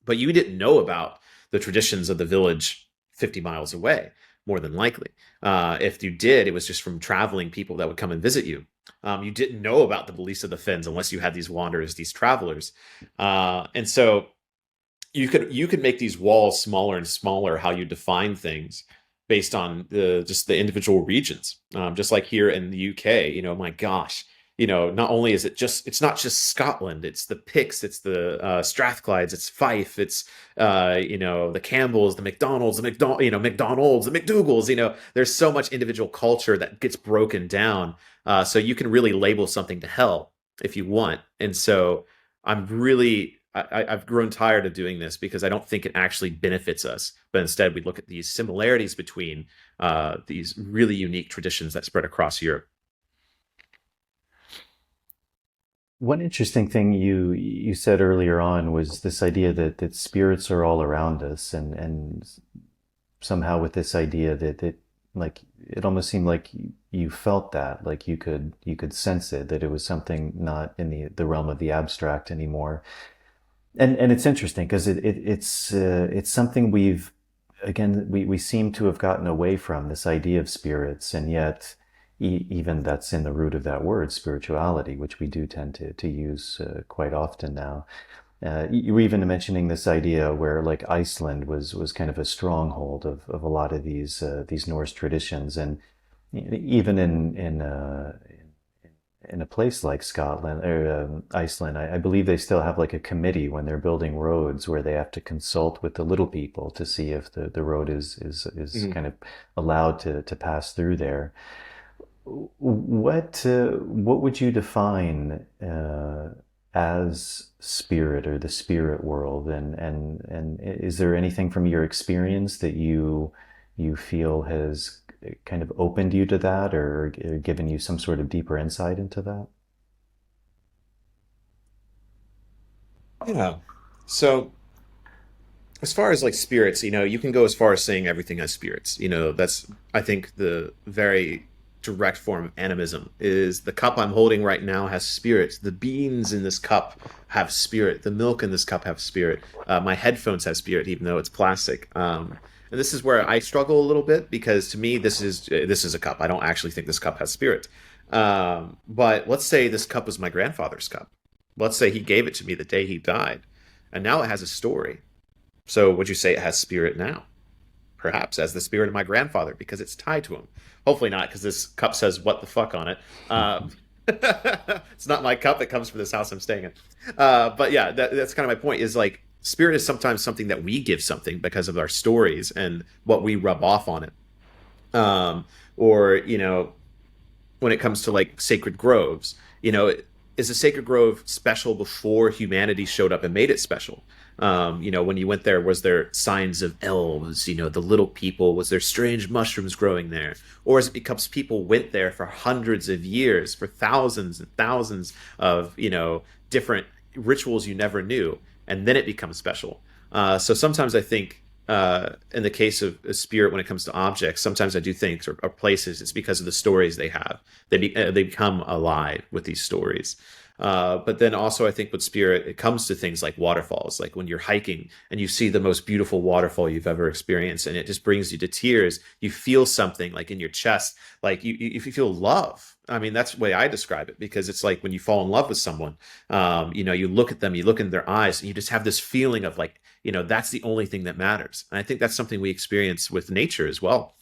But you didn't know about the traditions of the village 50 miles away, more than likely. If you did, it was just from traveling people that would come and visit you. You didn't know about the beliefs of the Finns unless you had these wanderers, these travelers. And so you could make these walls smaller and smaller how you define things based on the just the individual regions. Just like here in the UK, my gosh, not only is it's not just Scotland, it's the Picts, it's the Strathclydes, it's Fife, it's the Campbells, the McDonalds, McDonald's, the McDougals. There's so much individual culture that gets broken down, so you can really label something to hell if you want. And so I've grown tired of doing this because I don't think it actually benefits us. But instead, we look at these similarities between these really unique traditions that spread across Europe. One interesting thing you said earlier on was this idea that spirits are all around us, and somehow with this idea that like it almost seemed like you felt that, like you could sense it, that it was something not in the realm of the abstract anymore. And it's interesting because it's something we seem to have gotten away from, this idea of spirits, and yet even that's in the root of that word, spirituality, which we do tend to use quite often now. You were even mentioning this idea where like Iceland was kind of a stronghold of a lot of these Norse traditions, and even in a place like Scotland or Iceland, I believe they still have like a committee when they're building roads where they have to consult with the little people to see if the road is Mhm. kind of allowed to pass through there. What would you define as spirit or the spirit world, and is there anything from your experience that you feel has kind of opened you to that, or given you some sort of deeper insight into that? Yeah. So as far as like spirits, you can go as far as saying everything has spirits. That's, I think, the very direct form of animism is the cup I'm holding right now has spirit. The beans in this cup have spirit. The milk in this cup have spirit. My headphones have spirit, even though it's plastic. And this is where I struggle a little bit because to me, this is a cup. I don't actually think this cup has spirit. But let's say this cup was my grandfather's cup. Let's say he gave it to me the day he died, and now it has a story. So would you say it has spirit now? Perhaps as the spirit of my grandfather because it's tied to him. Hopefully not, because this cup says "what the fuck" on it. It's not my cup; it comes from this house I'm staying in. But yeah, that's kind of my point. Is like spirit is sometimes something that we give something because of our stories and what we rub off on it. Or when it comes to like sacred groves, is a sacred grove special before humanity showed up and made it special? When you went there, was there signs of elves, the little people? Was there strange mushrooms growing there? Or is it because people went there for hundreds of years, for thousands and thousands of, different rituals you never knew, and then it becomes special? So sometimes I think, in the case of a spirit, when it comes to objects, sometimes I do think, or places, it's because of the stories they have. They become alive with these stories. But then also, I think with spirit, it comes to things like waterfalls, like when you're hiking and you see the most beautiful waterfall you've ever experienced, and it just brings you to tears. You feel something like in your chest, like if you feel love. I mean, that's the way I describe it, because it's like when you fall in love with someone, you look at them, you look in their eyes, and you just have this feeling of like, that's the only thing that matters. And I think that's something we experience with nature as well.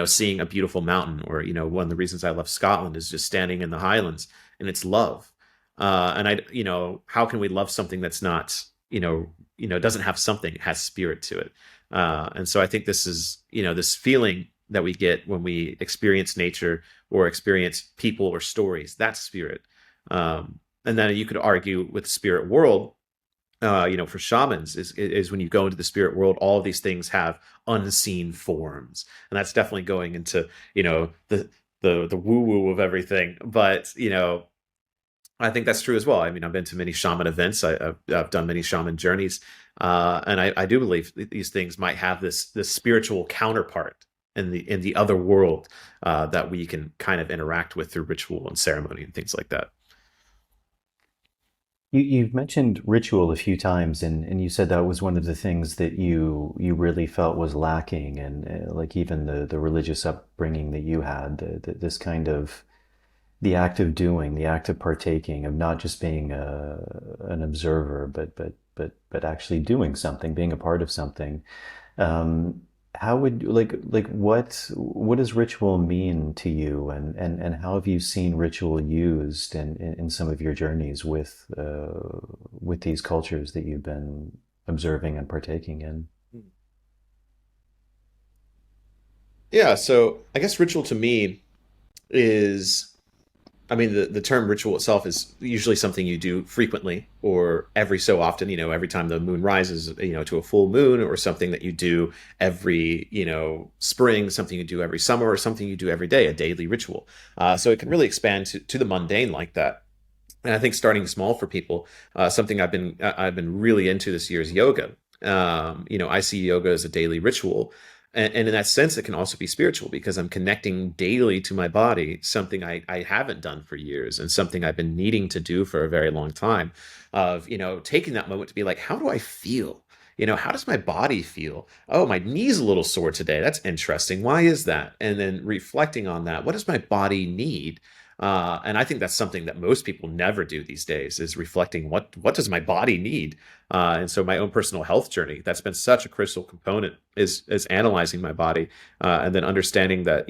Seeing a beautiful mountain, or, one of the reasons I love Scotland is just standing in the Highlands, and it's love. And how can we love something that's not, doesn't have something, it has spirit to it. And so I think this is, this feeling that we get when we experience nature or experience people or stories, that's spirit. And then you could argue with the spirit world, for shamans is when you go into the spirit world, all of these things have unseen forms. And that's definitely going into, the woo woo of everything. But, I think that's true as well. I mean, I've been to many shaman events. I've done many shaman journeys, and I do believe these things might have this spiritual counterpart in the other world, that we can kind of interact with through ritual and ceremony and things like that. You've mentioned ritual a few times, and you said that was one of the things that you really felt was lacking, and like even the religious upbringing that you had, this kind of the act of doing, the act of partaking, of not just being an observer, but but actually doing something, being a part of something. Um, how would what does ritual mean to you, and how have you seen ritual used in some of your journeys with these cultures that you've been observing and partaking in? Yeah, so I guess ritual to me is, I mean, the term ritual itself is usually something you do frequently or every so often, every time the moon rises, to a full moon, or something that you do every, spring, something you do every summer, or something you do every day, a daily ritual. So it can really expand to the mundane like that. And I think starting small for people, something I've been really into this year is yoga. I see yoga as a daily ritual, and in that sense, it can also be spiritual because I'm connecting daily to my body, something I haven't done for years, and something I've been needing to do for a very long time. Of taking that moment to be like, how do I feel? How does my body feel? Oh, my knee's a little sore today. That's interesting. Why is that? And then reflecting on that. What does my body need? And I think that's something that most people never do these days, is reflecting what does my body need. And so my own personal health journey, that's been such a crucial component, is analyzing my body, and then understanding that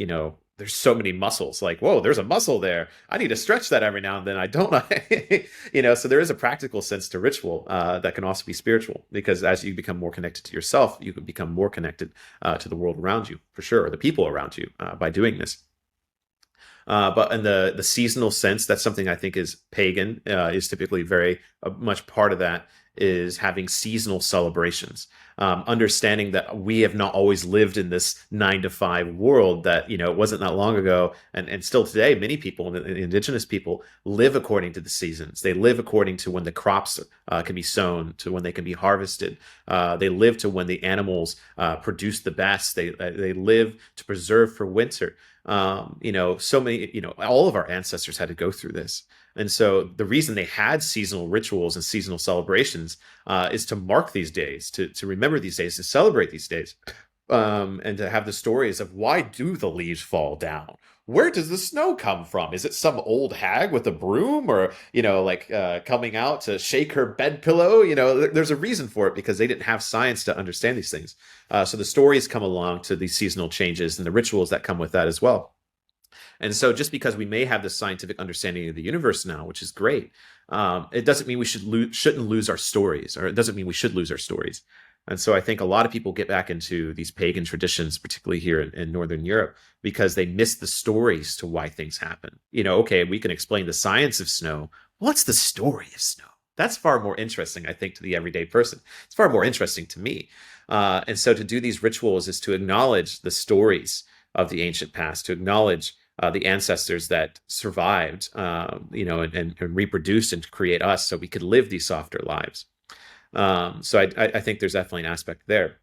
there's so many muscles. Like, whoa, there's a muscle there. I need to stretch that every now and then. I don't know. So there is a practical sense to ritual, that can also be spiritual, because as you become more connected to yourself, you can become more connected to the world around you, for sure, or the people around you, by doing this. But in the seasonal sense, that's something I think is pagan, is typically very much part of that, is having seasonal celebrations. Understanding that we have not always lived in this 9 to 5 world, that, it wasn't that long ago. And still today, many people, indigenous people, live according to the seasons. They live according to when the crops can be sown, to when they can be harvested. They live to when the animals produce the best. They live to preserve for winter. So many, all of our ancestors had to go through this. And so the reason they had seasonal rituals and seasonal celebrations, is to mark these days, to remember these days, to celebrate these days, and to have the stories of, why do the leaves fall down? Where does the snow come from? Is it some old hag with a broom, or, coming out to shake her bed pillow? There's a reason for it, because they didn't have science to understand these things. So the stories come along to these seasonal changes, and the rituals that come with that as well. And so just because we may have this scientific understanding of the universe now, which is great, it doesn't mean we shouldn't lose our stories, or it doesn't mean we should lose our stories. And so I think a lot of people get back into these pagan traditions, particularly here in Northern Europe, because they miss the stories to why things happen. Okay, we can explain the science of snow. What's the story of snow? That's far more interesting, I think, to the everyday person. It's far more interesting to me. And so to do these rituals is to acknowledge the stories of the ancient past, to acknowledge the ancestors that survived, and reproduced and create us, so we could live these softer lives. So I think there's definitely an aspect there.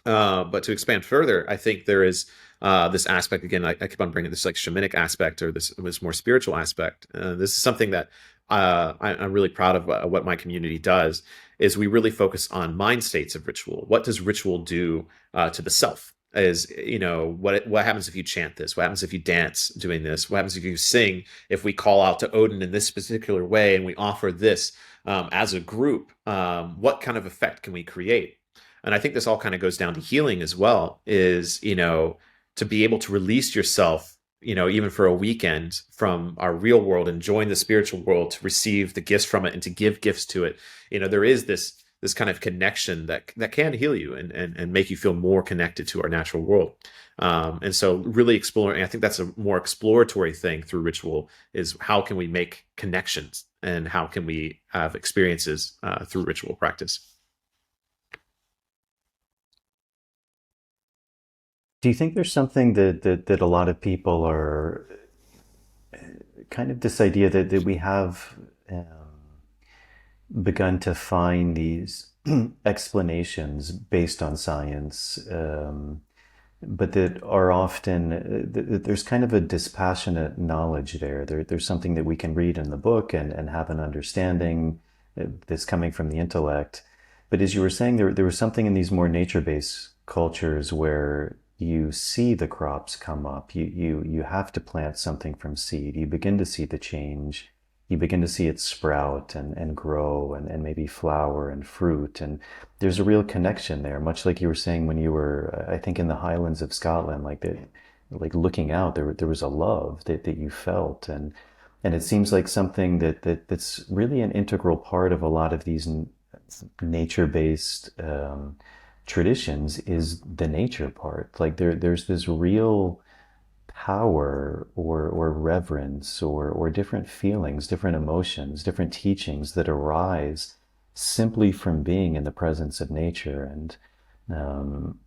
But to expand further, I think there is this aspect, again, I keep on bringing this like shamanic aspect, or this more spiritual aspect. This is something that I'm really proud of, what my community does, is we really focus on mind states of ritual. What does ritual do to the self? Is, what happens if you chant this? What happens if you dance doing this? What happens if you sing? If we call out to Odin in this particular way, and we offer this as a group, what kind of effect can we create? And I think this all kind of goes down to healing as well, is, to be able to release yourself, even for a weekend, from our real world and join the spiritual world, to receive the gifts from it and to give gifts to it. There is this kind of connection that can heal you and make you feel more connected to our natural world. And so really exploring, I think that's a more exploratory thing through ritual, is how can we make connections, and how can we have experiences through ritual practice. Do you think there's something that a lot of people are kind of this idea that we have begun to find these explanations based on science, but that are often, there's kind of a dispassionate knowledge there. There's something that we can read in the book and have an understanding that's coming from the intellect. But as you were saying, there was something in these more nature-based cultures where you see the crops come up. You have to plant something from seed. You begin to see the change. you begin to see it sprout and grow and maybe flower and fruit. And there's a real connection there, much like you were saying when you were, I think, in the Highlands of Scotland, like that, like looking out, there was a love that you felt. And it seems like something that's really an integral part of a lot of these nature-based traditions is the nature part. Like there's this real power or reverence or different feelings, different emotions, different teachings that arise simply from being in the presence of nature. And um,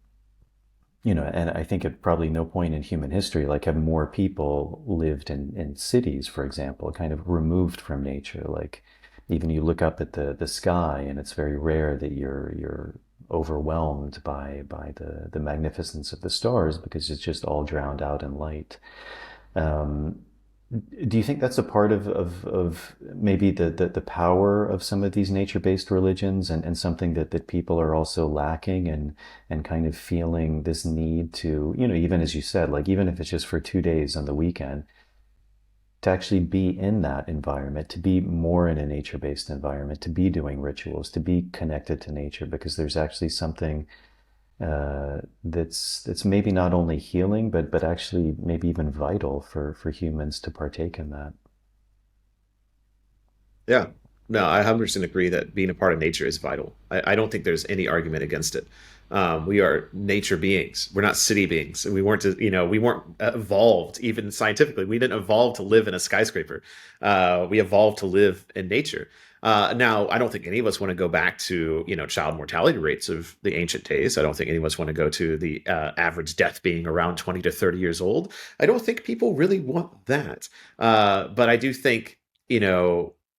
and I think at probably no point in human history, like, have more people lived in cities, for example, kind of removed from nature. Like, even you look up at the sky, and it's very rare that you're overwhelmed by the magnificence of the stars because it's just all drowned out in light. Um, do you think that's a part of maybe the power of some of these nature-based religions, and something that people are also lacking, and kind of feeling this need to, even as you said, like, even if it's just for 2 days on the weekend, to actually be in that environment, to be more in a nature-based environment, to be doing rituals, to be connected to nature, because there's actually something that's maybe not only healing, but actually maybe even vital for humans to partake in that. Yeah. No, I 100% agree that being a part of nature is vital. I don't think there's any argument against it. We are nature beings. We're not city beings. We weren't evolved even scientifically. We didn't evolve to live in a skyscraper. We evolved to live in nature. Now, I don't think any of us want to go back to, child mortality rates of the ancient days. I don't think any of us want to go to the average death being around 20 to 30 years old. I don't think people really want that. But I do think,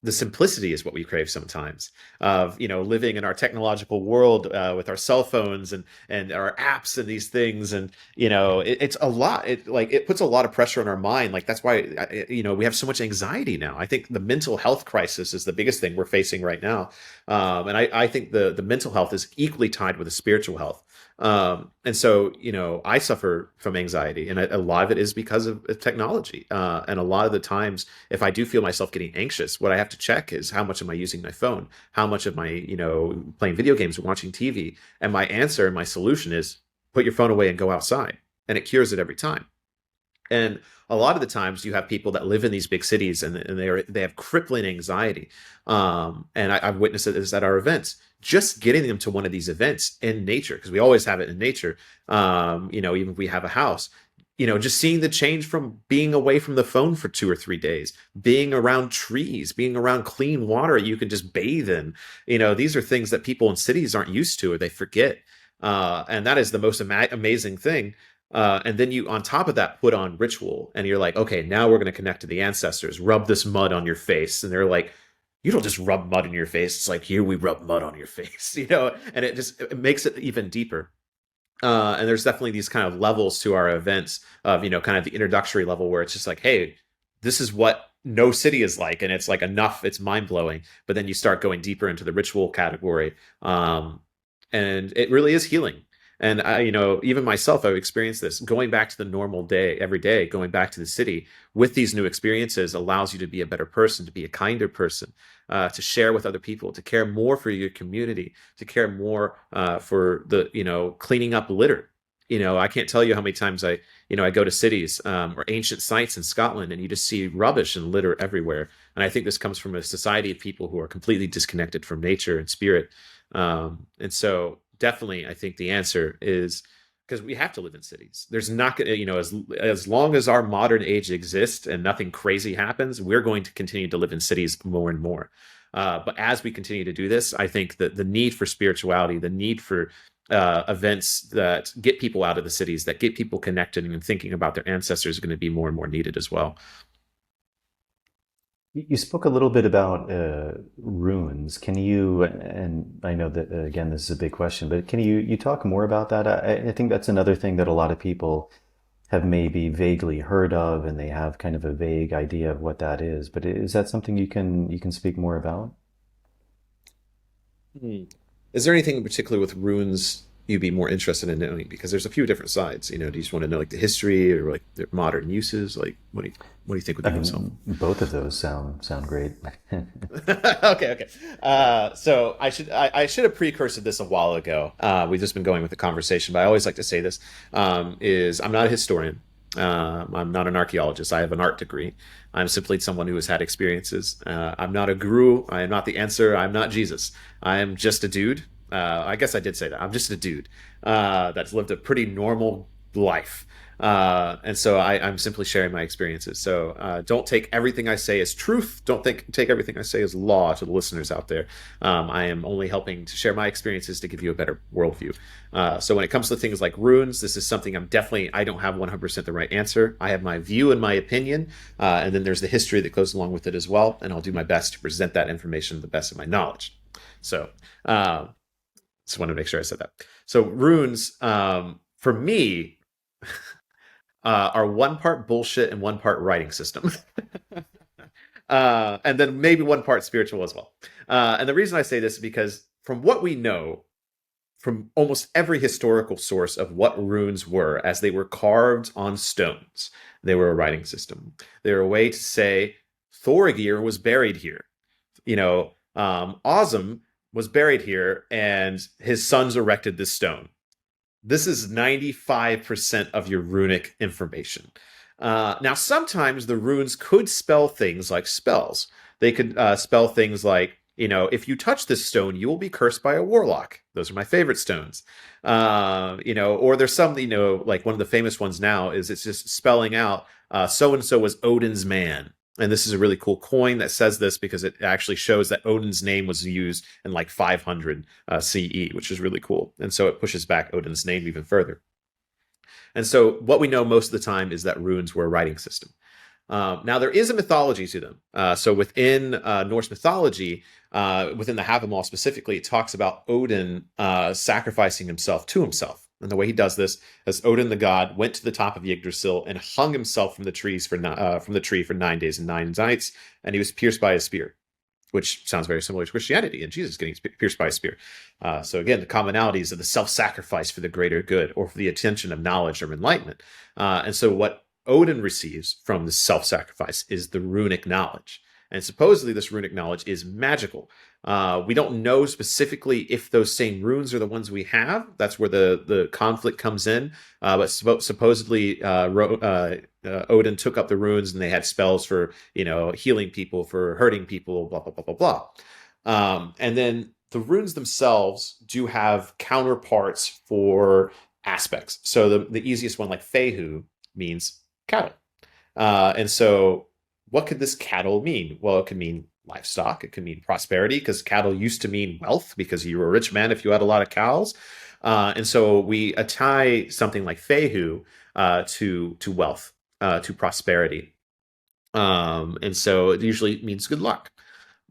the simplicity is what we crave sometimes, of living in our technological world, with our cell phones and our apps and these things. And it's a lot. It puts a lot of pressure on our mind. Like, that's why we have so much anxiety now. I think the mental health crisis is the biggest thing we're facing right now. And I think the mental health is equally tied with the spiritual health. And so, I suffer from anxiety, and a lot of it is because of technology. And a lot of the times, if I do feel myself getting anxious, what I have to check is, how much am I using my phone? How much am I, playing video games or watching TV? And my answer and my solution is, put your phone away and go outside. And it cures it every time. And a lot of the times you have people that live in these big cities, and they have crippling anxiety. And I've witnessed this at our events. Just getting them to one of these events in nature, because we always have it in nature. Even if we have a house, just seeing the change from being away from the phone for 2 or 3 days, being around trees, being around clean water you can just bathe in. These are things that people in cities aren't used to, or they forget. And that is the most amazing thing. And then you, on top of that, put on ritual, and you're like, okay, now we're going to connect to the ancestors. Rub this mud on your face. And they're like, you don't just rub mud in your face. It's like, here we rub mud on your face, and it makes it even deeper. And there's definitely these kind of levels to our events of, kind of the introductory level, where it's just like, hey, this is what no city is like. And it's like, enough, it's mind blowing. But then you start going deeper into the ritual category. And it really is healing. And even myself, I've experienced this. Going back to the normal day, every day, going back to the city with these new experiences allows you to be a better person, to be a kinder person, to share with other people, to care more for your community, to care more for the, cleaning up litter. I can't tell you how many times I go to cities, or ancient sites in Scotland, and you just see rubbish and litter everywhere. And I think this comes from a society of people who are completely disconnected from nature and spirit. And so, definitely, I think the answer is, because we have to live in cities. There's not going to, as long as our modern age exists and nothing crazy happens, we're going to continue to live in cities more and more. But as we continue to do this, I think that the need for spirituality, the need for events that get people out of the cities, that get people connected and thinking about their ancestors, is going to be more and more needed as well. You spoke a little bit about runes. Can you, and I know that, again, this is a big question, but can you talk more about that? I think that's another thing that a lot of people have maybe vaguely heard of, and they have kind of a vague idea of what that is. But is that something you can speak more about? Hmm. Is there anything in particular with runes you be more interested in knowing? Because there's a few different sides. Do you just want to know like the history or like the modern uses? Like, what do you think would I be most helpful? mean, both of those sound great. Okay. So I should have precursored this a while ago. We've just been going with the conversation, but I always like to say this: is I'm not a historian. I'm not an archaeologist. I have an art degree. I'm simply someone who has had experiences. I'm not a guru. I am not the answer. I'm not Jesus. I am just a dude. I guess I did say that. I'm just a dude that's lived a pretty normal life. And so I'm simply sharing my experiences. So don't take everything I say as truth. Don't take everything I say as law to the listeners out there. I am only helping to share my experiences to give you a better worldview. So when it comes to things like runes, this is something I don't have 100% the right answer. I have my view and my opinion, and then there's the history that goes along with it as well. And I'll do my best to present that information to the best of my knowledge. So just want to make sure I said that. So runes, for me, are one part bullshit and one part writing system. And then maybe one part spiritual as well. And the reason I say this is because from what we know from almost every historical source of what runes were as they were carved on stones, they were a writing system. They were a way to say Thorgir was buried here. Ozum was buried here and his sons erected this stone. This is 95% of your runic information. Now, sometimes the runes could spell things like spells. They could spell things like, if you touch this stone, you will be cursed by a warlock. Those are my favorite stones. Or there's some, like one of the famous ones now is it's just spelling out so-and-so was Odin's man. And this is a really cool coin that says this because it actually shows that Odin's name was used in like 500 CE, which is really cool. And so it pushes back Odin's name even further. And so what we know most of the time is that runes were a writing system. Now, there is a mythology to them. So within Norse mythology, within the Havamal specifically, it talks about Odin sacrificing himself to himself. And the way he does this is Odin the god went to the top of Yggdrasil and hung himself from the tree for 9 days and 9 nights, and he was pierced by a spear, which sounds very similar to Christianity and Jesus getting pierced by a spear. So again, the commonalities of the self-sacrifice for the greater good or for the attention of knowledge or enlightenment. And so what Odin receives from the self-sacrifice is the runic knowledge. And supposedly this runic knowledge is magical. We don't know specifically if those same runes are the ones we have. That's where the conflict comes in. But supposedly Odin took up the runes and they had spells for, healing people, for hurting people, blah, blah, blah, blah, blah. And then the runes themselves do have counterparts for aspects. So the easiest one, like Fehu, means cattle. And so what could this cattle mean? Well, it could mean livestock. It could mean prosperity, because cattle used to mean wealth, because you were a rich man if you had a lot of cows. And so we tie something like Fehu to wealth, to prosperity. And so it usually means good luck.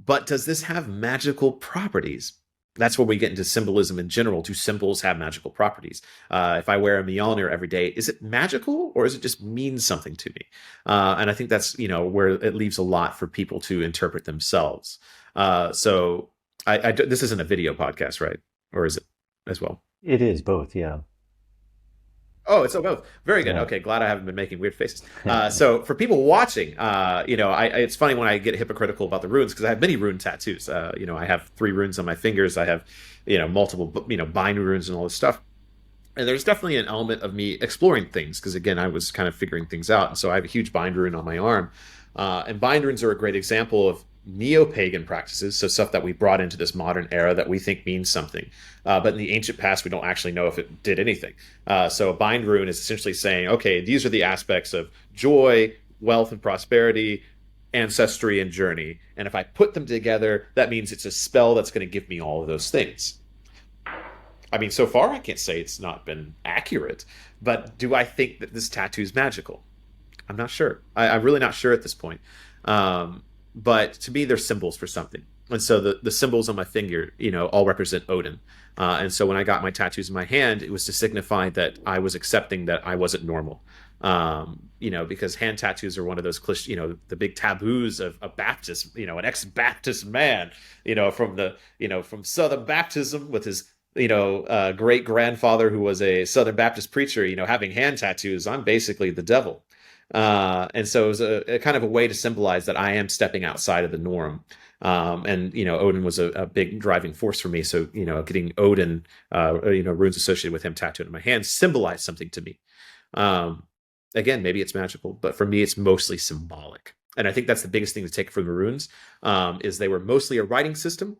But does this have magical properties? That's where we get into symbolism in general. Do symbols have magical properties? If I wear a Mjolnir every day, is it magical or does it just mean something to me? And I think that's, where it leaves a lot for people to interpret themselves. So this isn't a video podcast, right? Or is it as well? It is both, yeah. Oh, it's both. Very good. Yeah. Okay, glad I haven't been making weird faces. So for people watching, it's funny when I get hypocritical about the runes because I have many rune tattoos. I have 3 runes on my fingers. I have, multiple, bind runes and all this stuff. And there's definitely an element of me exploring things because, again, I was kind of figuring things out. And so I have a huge bind rune on my arm. And bind runes are a great example of neo-pagan practices, so stuff that we brought into this modern era that we think means something. But in the ancient past, we don't actually know if it did anything. So a bind rune is essentially saying, okay, these are the aspects of joy, wealth and prosperity, ancestry and journey. And if I put them together, that means it's a spell that's going to give me all of those things. I mean, so far, I can't say it's not been accurate, but do I think that this tattoo is magical? I'm not sure. I'm really not sure at this point. But to me, they're symbols for something. And so the symbols on my finger, all represent Odin. And so when I got my tattoos in my hand, it was to signify that I was accepting that I wasn't normal. Because hand tattoos are one of those cliché, the big taboos of a Baptist, an ex-Baptist man, from Southern Baptism with his great grandfather who was a Southern Baptist preacher, having hand tattoos, I'm basically the devil. And so it was a kind of a way to symbolize that I am stepping outside of the norm. And Odin was a big driving force for me. So getting Odin, runes associated with him tattooed on my hands symbolized something to me. Um, Again, maybe it's magical, but for me, it's mostly symbolic. And I think that's the biggest thing to take from the runes, is they were mostly a writing system.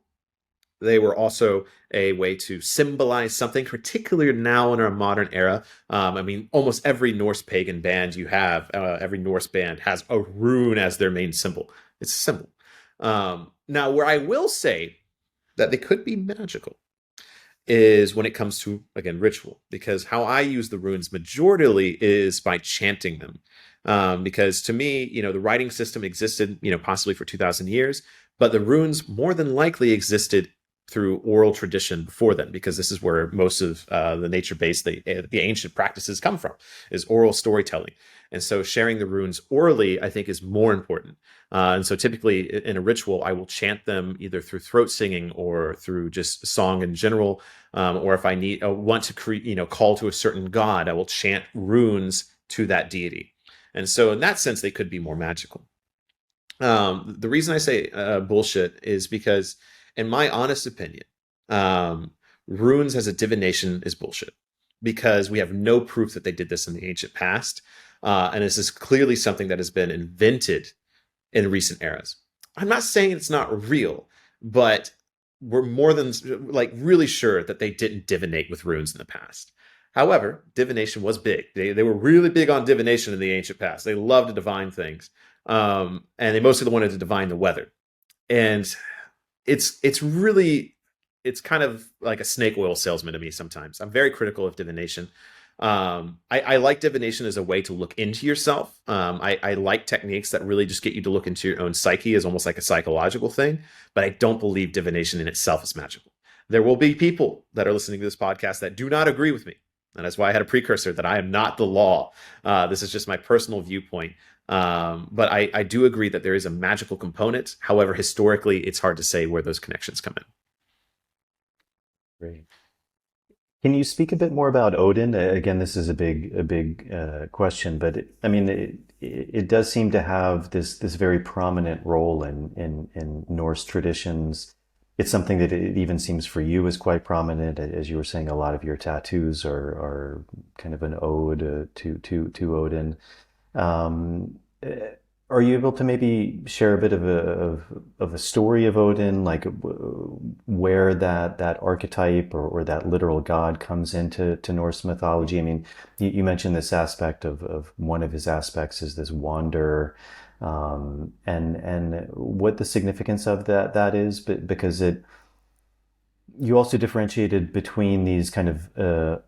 They were also a way to symbolize something, particularly now in our modern era. Almost every Norse pagan band you have, every Norse band has a rune as their main symbol. It's a symbol. Now, where I will say that they could be magical is when it comes to, again, ritual, because how I use the runes majorly is by chanting them. Because to me, the writing system existed, possibly for 2,000 years, but the runes more than likely existed through oral tradition before then, because this is where most of the nature-based, the ancient practices come from, is oral storytelling. And so sharing the runes orally, I think, is more important. And so typically in a ritual, I will chant them either through throat singing or through just song in general. Or if I want to create, call to a certain god, I will chant runes to that deity. And so in that sense, they could be more magical. The reason I say bullshit is because, in my honest opinion, runes as a divination is bullshit, because we have no proof that they did this in the ancient past. And this is clearly something that has been invented in recent eras. I'm not saying it's not real, but we're more than really sure that they didn't divinate with runes in the past. However, divination was big. They were really big on divination in the ancient past. They loved to divine things. And they mostly wanted to divine the weather. And it's kind of like a snake oil salesman to me sometimes. I'm very critical of divination. I like divination as a way to look into yourself. I like techniques that really just get you to look into your own psyche as almost like a psychological thing, but I don't believe divination in itself is magical. There will be people that are listening to this podcast that do not agree with me. And that's why I had a precursor that I am not the law. This is just my personal viewpoint. But I do agree that there is a magical component. However, historically, it's hard to say where those connections come in. Great. Can you speak a bit more about Odin? Again, this is a big question, but it does seem to have this very prominent role in Norse traditions. It's something that it even seems for you is quite prominent. As you were saying, a lot of your tattoos are kind of an ode to Odin. Are you able to maybe share a bit of a story of Odin, like where that archetype or that literal god comes into Norse mythology? I mean, you mentioned this aspect of one of his aspects is this wanderer, and what the significance of that is, but because you also differentiated between these kind of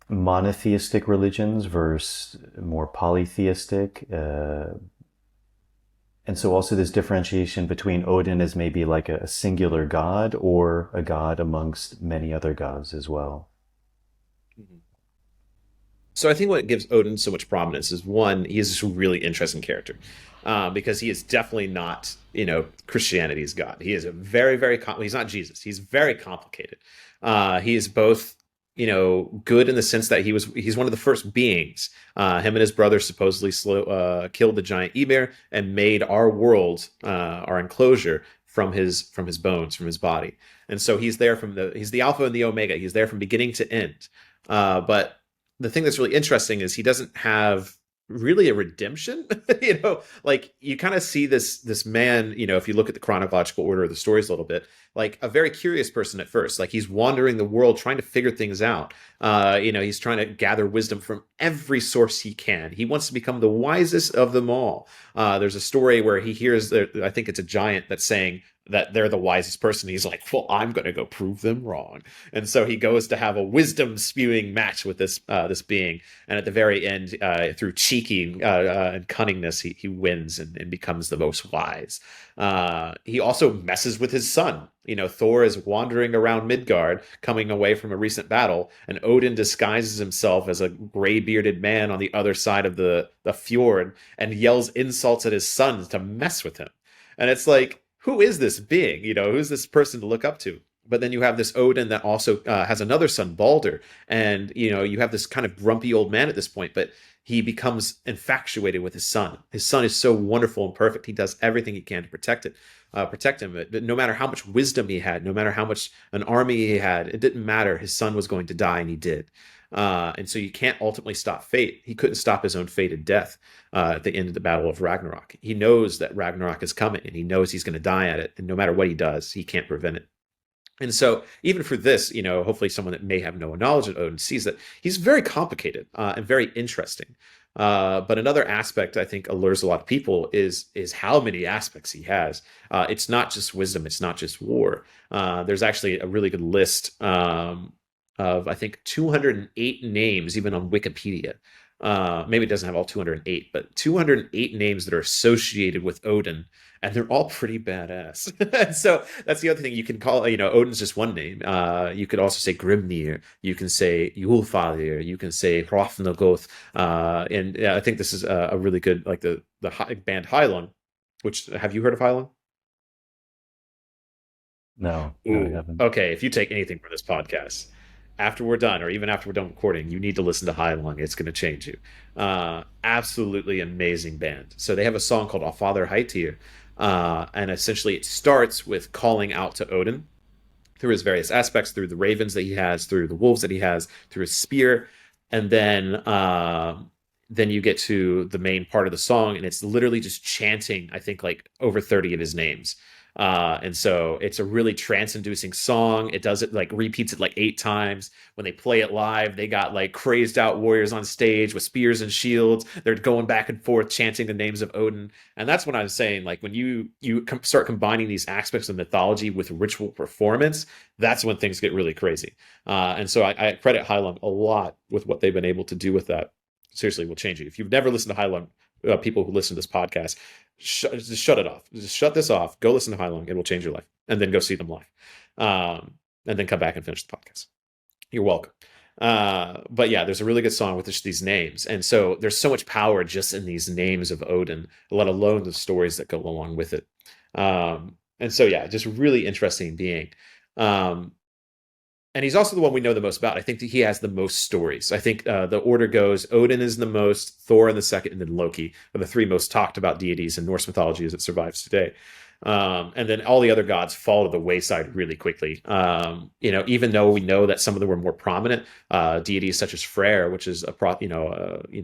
monotheistic religions versus more polytheistic. And so also this differentiation between Odin as maybe like a singular god or a god amongst many other gods as well. So I think what gives Odin so much prominence is, one, he is just a really interesting character, because he is definitely not, Christianity's God. He is a very, very, he's not Jesus. He's very complicated. He is both, good in the sense that he's one of the first beings. Him and his brother supposedly killed the giant Ymir and made our world, our enclosure, from his bones, from his body. And so he's there he's the Alpha and the Omega. He's there from beginning to end. But the thing that's really interesting is he doesn't have really a redemption. Like you kind of see this man, if you look at the chronological order of the stories a little bit, like a very curious person at first. Like he's wandering the world trying to figure things out. He's trying to gather wisdom from every source he can. He wants to become the wisest of them all. There's a story where he hears, I think it's a giant that's saying that they're the wisest person. He's like, well, I'm going to go prove them wrong. And so he goes to have a wisdom spewing match with this being. And at the very end, through cheeky and cunningness, he wins and becomes the most wise. He also messes with his son. Thor is wandering around Midgard, coming away from a recent battle, and Odin disguises himself as a gray-bearded man on the other side of the fjord and yells insults at his son to mess with him. And it's like, who is this being? Who's this person to look up to? But then you have this Odin that also has another son, Balder, and you have this kind of grumpy old man at this point, but he becomes infatuated with his son. His son is so wonderful and perfect. He does everything he can to protect him. But no matter how much wisdom he had, no matter how much an army he had, it didn't matter. His son was going to die, and he did. And so you can't ultimately stop fate. He couldn't stop his own fated death at the end of the Battle of Ragnarok. He knows that Ragnarok is coming, and he knows he's going to die at it. And no matter what he does, he can't prevent it. And so, even for this, hopefully someone that may have no knowledge of Odin sees that he's very complicated and very interesting. But another aspect I think allures a lot of people is how many aspects he has. It's not just wisdom, it's not just war. There's actually a really good list of I think 208 names, even on Wikipedia. Maybe it doesn't have all 208, but 208 names that are associated with Odin, and they're all pretty badass. And so that's the other thing you can call, Odin's just one name. You could also say Grimnir, you can say Yulfadir, you can say Hrafnagoth, and I think this is a really good, like the band Hylung, which, have you heard of Hylung? No, no, I Ooh, haven't. okay. If you take anything from this podcast, after we're done, or even after we're done recording, you need to listen to High Lung. It's going to change you. Absolutely amazing band. So they have a song called "A Father Heitir," and essentially it starts with calling out to Odin through his various aspects, through the ravens that he has, through the wolves that he has, through his spear, and then you get to the main part of the song, and it's literally just chanting. I think like over 30 of his names. And so it's a really trance-inducing song. It does it like repeats it like 8 times. When they play it live, they got like crazed out warriors on stage with spears and shields. They're going back and forth chanting the names of Odin. And that's what I was saying. Like when you start combining these aspects of mythology with ritual performance, that's when things get really crazy. And so I credit Hylum a lot with what they've been able to do with that. Seriously, will change you. If you've never listened to Hylum, people who listen to this podcast, just shut it off. Just shut this off. Go listen to High Long. It will change your life. And then go see them live. And then come back and finish the podcast. You're welcome. But yeah, there's a really good song with just these names. And so there's so much power just in these names of Odin, let alone the stories that go along with it. And so, yeah, just really interesting being. And he's also the one we know the most about. I think that he has the most stories. I think the order goes Odin is the most, Thor in the second, and then Loki are the three most talked about deities in Norse mythology as it survives today. And then all the other gods fall to the wayside really quickly. Even though we know that some of them were more prominent, deities such as Freyr, which is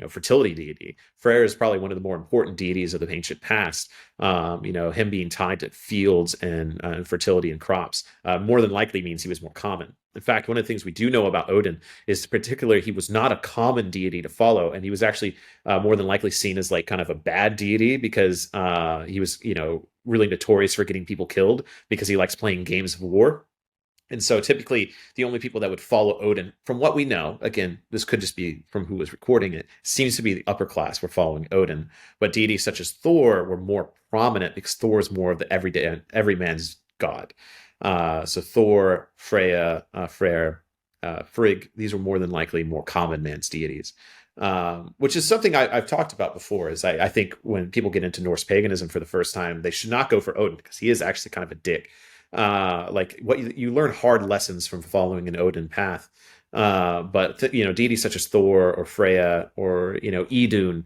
fertility deity. Freyr is probably one of the more important deities of the ancient past. Him being tied to fields and fertility and crops more than likely means he was more common. In fact, one of the things we do know about Odin is particularly he was not a common deity to follow, and he was actually more than likely seen as like kind of a bad deity because he was, really notorious for getting people killed because he likes playing games of war. And so typically the only people that would follow Odin, from what we know, again, this could just be from who was recording it, seems to be the upper class were following Odin. But deities such as Thor were more prominent because Thor is more of the every man's god. So Thor, Freya, Freyr, Frigg, these were more than likely more common man's deities. Which is something I've talked about before. Is I think when people get into Norse paganism for the first time, they should not go for Odin because he is actually kind of a dick. Like what you learn hard lessons from following an Odin path. But deities such as Thor or Freya or Idun,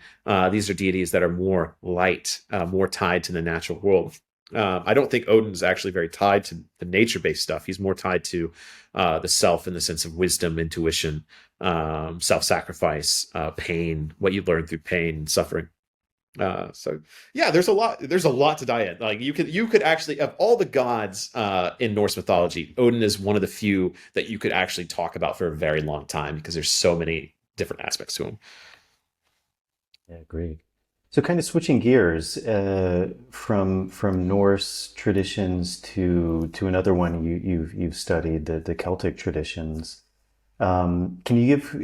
these are deities that are more light, more tied to the natural world. I don't think Odin's actually very tied to the nature-based stuff. He's more tied to the self in the sense of wisdom, intuition, self-sacrifice, pain, what you learn through pain and suffering. So yeah, there's a lot to dive in. Like you could actually, of all the gods in Norse mythology, Odin is one of the few that you could actually talk about for a very long time because there's so many different aspects to him. Yeah, great. So, kind of switching gears from Norse traditions to another one you've studied, the Celtic traditions. Can you give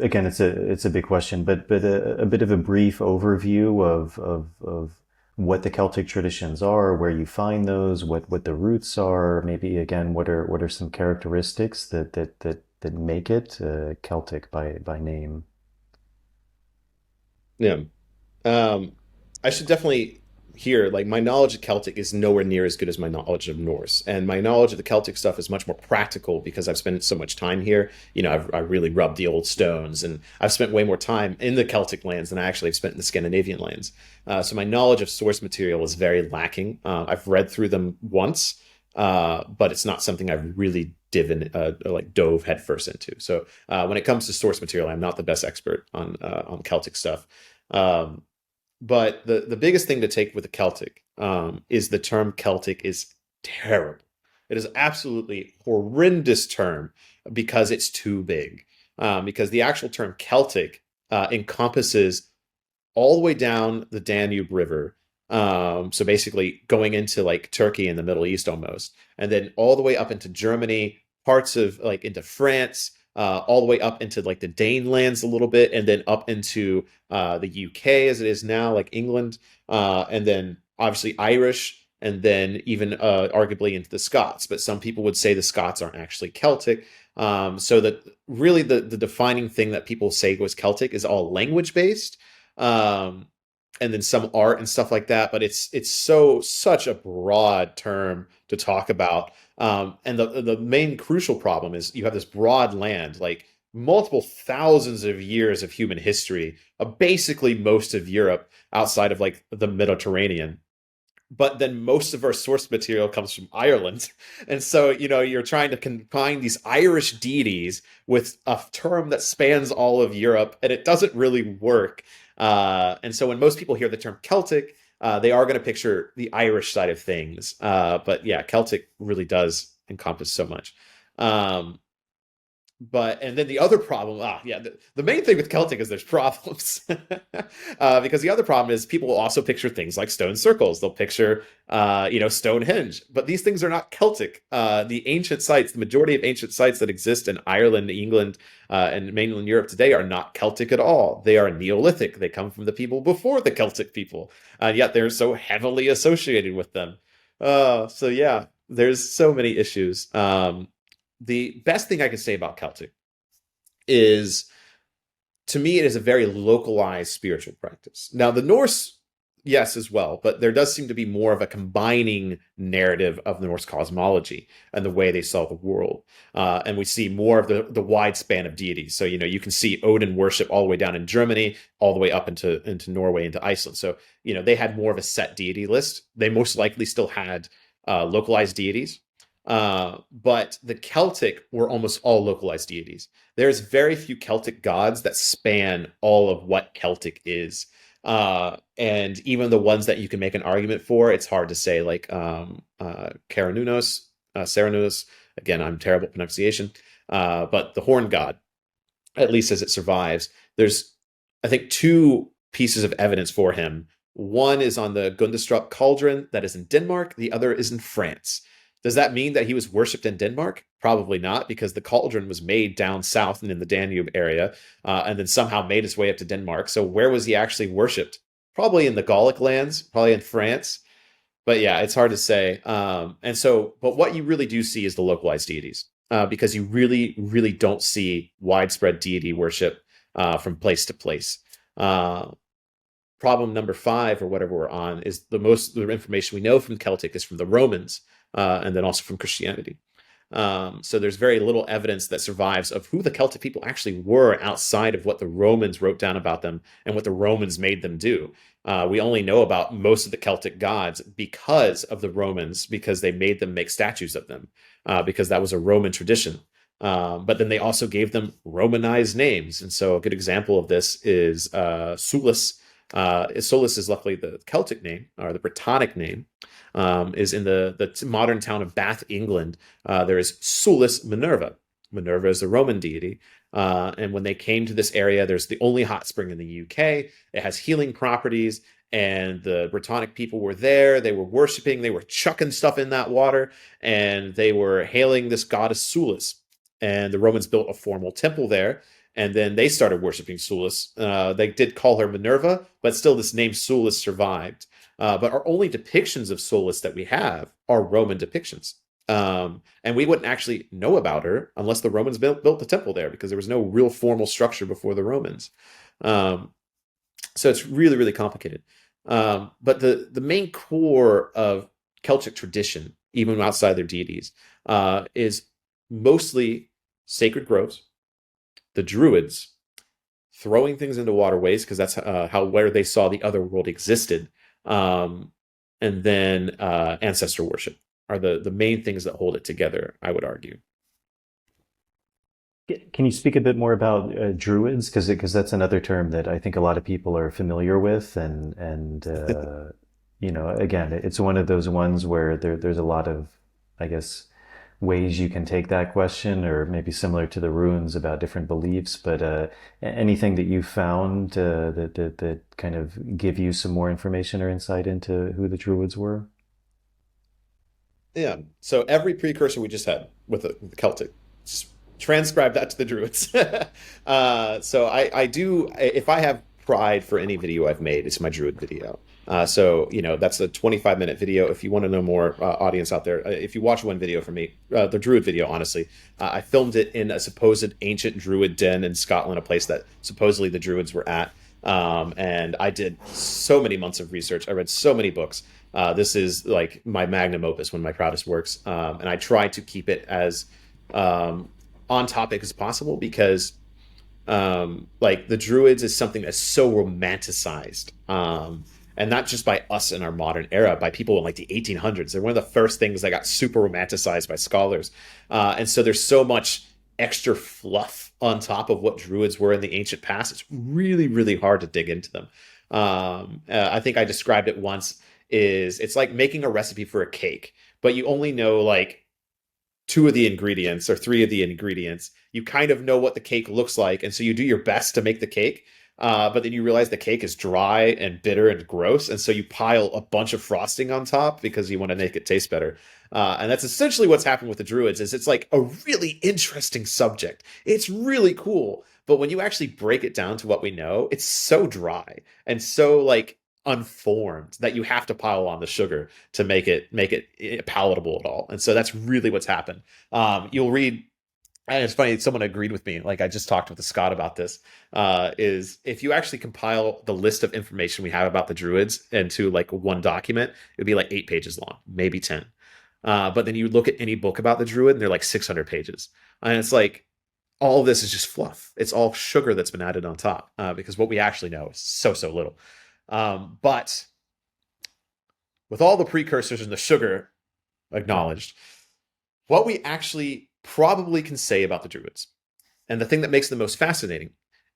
again? It's a big question, but a bit of a brief overview of what the Celtic traditions are, where you find those, what the roots are, maybe again what are some characteristics that make it Celtic by name. Yeah. Um, I should definitely here, like my knowledge of Celtic is nowhere near as good as my knowledge of Norse, and my knowledge of the Celtic stuff is much more practical because I've spent so much time here. I really rubbed the old stones, and I've spent way more time in the Celtic lands than I actually have spent in the Scandinavian lands. So my knowledge of source material is very lacking. I've read through them once, but it's not something I've really dove headfirst into. So when it comes to source material, I'm not the best expert on Celtic stuff. But the biggest thing to take with the Celtic is the term Celtic is terrible. It is absolutely horrendous term because it's too big. Because the actual term Celtic encompasses all the way down the Danube River. So basically going into like Turkey and the Middle East almost, and then all the way up into Germany, parts of like into France, all the way up into like the Dane lands a little bit, and then up into the UK as it is now, like England, and then obviously Irish, and then even arguably into the Scots. But some people would say the Scots aren't actually Celtic. So that really the defining thing that people say was Celtic is all language based. And then some art and stuff like that, but it's such a broad term to talk about. And the main crucial problem is you have this broad land, like multiple thousands of years of human history, basically most of Europe outside of like the Mediterranean. But then most of our source material comes from Ireland. And so, you're trying to combine these Irish deities with a term that spans all of Europe, and it doesn't really work. And so when most people hear the term Celtic, they are going to picture the Irish side of things. But yeah, Celtic really does encompass so much. And then the other problem, the main thing with Celtic is there's problems. Because the other problem is people will also picture things like stone circles. They'll picture, Stonehenge. But these things are not Celtic. The ancient sites, the majority of ancient sites that exist in Ireland, England, and mainland Europe today are not Celtic at all. They are Neolithic. They come from the people before the Celtic people. And yet they're so heavily associated with them. So yeah, there's so many issues. The best thing I can say about Celtic is, to me, it is a very localized spiritual practice. Now, the Norse, yes, as well, but there does seem to be more of a combining narrative of the Norse cosmology and the way they saw the world. And we see more of the wide span of deities. So, you can see Odin worship all the way down in Germany, all the way up into Norway, into Iceland. So, they had more of a set deity list. They most likely still had localized deities. But the Celtic were almost all localized deities. There's very few Celtic gods that span all of what Celtic is. And even the ones that you can make an argument for, it's hard to say, like Cernunnos. Again, I'm terrible at pronunciation. But the horn god, at least as it survives, there's, I think, two pieces of evidence for him. One is on the Gundestrup cauldron that is in Denmark. The other is in France. Does that mean that he was worshipped in Denmark? Probably not, because the cauldron was made down south and in the Danube area, and then somehow made its way up to Denmark. So where was he actually worshipped? Probably in the Gallic lands, probably in France. But yeah, it's hard to say. But what you really do see is the localized deities, because you really, really don't see widespread deity worship from place to place. Problem number 5, or whatever we're on, is the information we know from Celtic is from the Romans. And then also from Christianity. So there's very little evidence that survives of who the Celtic people actually were outside of what the Romans wrote down about them and what the Romans made them do. We only know about most of the Celtic gods because of the Romans, because they made them make statues of them, because that was a Roman tradition. But then they also gave them Romanized names. And so a good example of this is Sulis. Solus is luckily the Celtic name, or the Brittonic name. Is in the modern town of Bath, England. There is Sulis Minerva. Minerva is the Roman deity. And when they came to this area, there's the only hot spring in the UK. It has healing properties. And the Brittonic people were there. They were worshiping. They were chucking stuff in that water. And they were hailing this goddess Sulis. And the Romans built a formal temple there. And then they started worshiping Sulis. They did call her Minerva, but still this name Sulis survived. But our only depictions of Sulis that we have are Roman depictions. And we wouldn't actually know about her unless the Romans built the temple there, because there was no real formal structure before the Romans. So it's really, really complicated. But the main core of Celtic tradition, even outside their deities, is mostly sacred groves, the Druids throwing things into waterways because that's how where they saw the other world existed, um, and then ancestor worship are the main things that hold it together, I would argue. Can you speak a bit more about druids? Because that's another term that I think a lot of people are familiar with, and you know, again, it's one of those ones where there's a lot of, I guess, ways you can take that question, or maybe similar to the runes about different beliefs. But anything that you found that kind of give you some more information or insight into who the druids were? Yeah. So every precursor we just had with the Celtic, just transcribe that to the Druids. So I do, if I have pride for any video I've made, it's my Druid video. So, you know, that's a 25-minute video. If you want to know more, audience out there, if you watch one video from me, the Druid video, honestly, I filmed it in a supposed ancient Druid den in Scotland, a place that supposedly the Druids were at. And I did so many months of research. I read so many books. This is like my magnum opus, one of my proudest works. And I try to keep it as on topic as possible because like the Druids is something that's so romanticized. And not just by us in our modern era, by people in like the 1800s. They're one of the first things that got super romanticized by scholars. And so there's so much extra fluff on top of what Druids were in the ancient past. It's really, really hard to dig into them. I think I described it once is it's like making a recipe for a cake, but you only know like two of the ingredients or three of the ingredients. You kind of know what the cake looks like. And so you do your best to make the cake. But then you realize the cake is dry and bitter and gross. And so you pile a bunch of frosting on top because you want to make it taste better. And that's essentially what's happened with the Druids is it's like a really interesting subject. It's really cool. But when you actually break it down to what we know, it's so dry and so like unformed that you have to pile on the sugar to make it palatable at all. And so that's really what's happened. You'll read, and it's funny, someone agreed with me. Like I just talked with a Scot about this. Is if you actually compile the list of information we have about the Druids into like one document, it'd be like 8 pages long, maybe 10. But then you look at any book about the Druid, and they're like 600 pages, and it's like all of this is just fluff. It's all sugar that's been added on top because what we actually know is so little. But with all the precursors and the sugar acknowledged, what we actually probably can say about the Druids, and the thing that makes them most fascinating,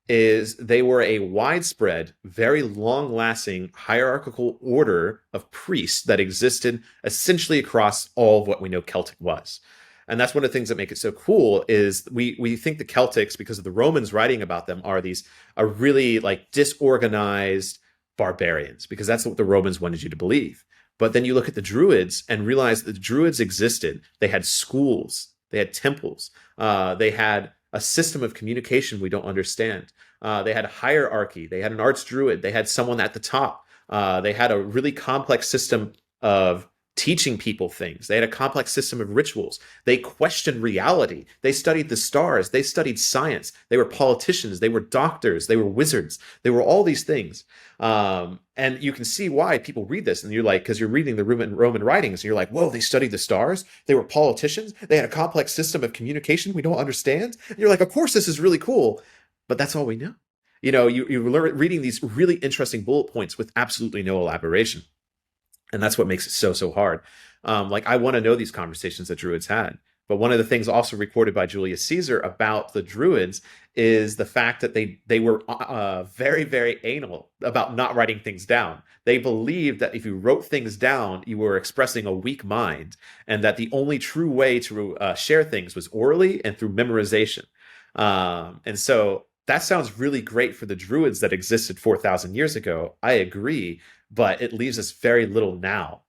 is they were a widespread, very long-lasting hierarchical order of priests that existed essentially across all of what we know Celtic was. And that's one of the things that make it so cool is we think the Celtics, because of the Romans writing about them, are really like disorganized barbarians, because that's what the Romans wanted you to believe. But then you look at the Druids and realize that the Druids existed. They had schools, they had temples, they had a system of communication we don't understand. They had hierarchy. They had an archdruid. They had someone at the top. They had a really complex system of teaching people things. They had a complex system of rituals. They questioned reality. They studied the stars. They studied science. They were politicians. They were doctors. They were wizards. They were all these things. And you can see why people read this. And you're like, because you're reading the Roman writings, and you're like, whoa, they studied the stars. They were politicians. They had a complex system of communication we don't understand. And you're like, of course, this is really cool. But that's all we know. You know, you're reading these really interesting bullet points with absolutely no elaboration. And that's what makes it so hard. Like I want to know these conversations that Druids had. But one of the things also recorded by Julius Caesar about the Druids is the fact that they were very anal about not writing things down. They believed that if you wrote things down, you were expressing a weak mind, and that the only true way to share things was orally and through memorization. And so that sounds really great for the Druids that existed 4,000 years ago. I agree, but it leaves us very little now.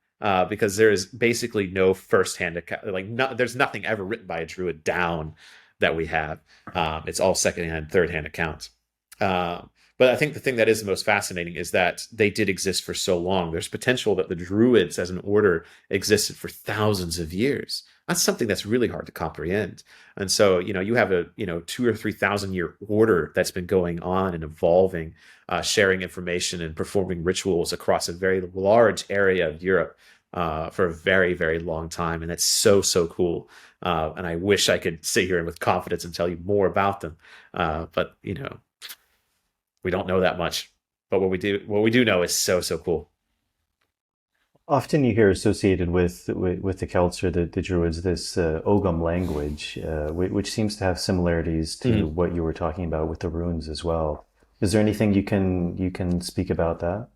Because there is basically no firsthand account, there's nothing ever written by a Druid down that we have. It's all secondhand, thirdhand accounts. But I think the thing that is the most fascinating is that they did exist for so long. There's potential that the Druids as an order existed for thousands of years. That's something that's really hard to comprehend. And so, you have a, 2 or 3 thousand year order that's been going on and evolving, sharing information and performing rituals across a very large area of Europe for a very, very long time. And that's so, so cool. And I wish I could sit here with confidence and tell you more about them. But, we don't know that much. But what we do know is so, so cool. Often you hear associated with the Celts or the Druids this Ogham language, which seems to have similarities to Mhm. what you were talking about with the runes as well. Is there anything you can speak about that?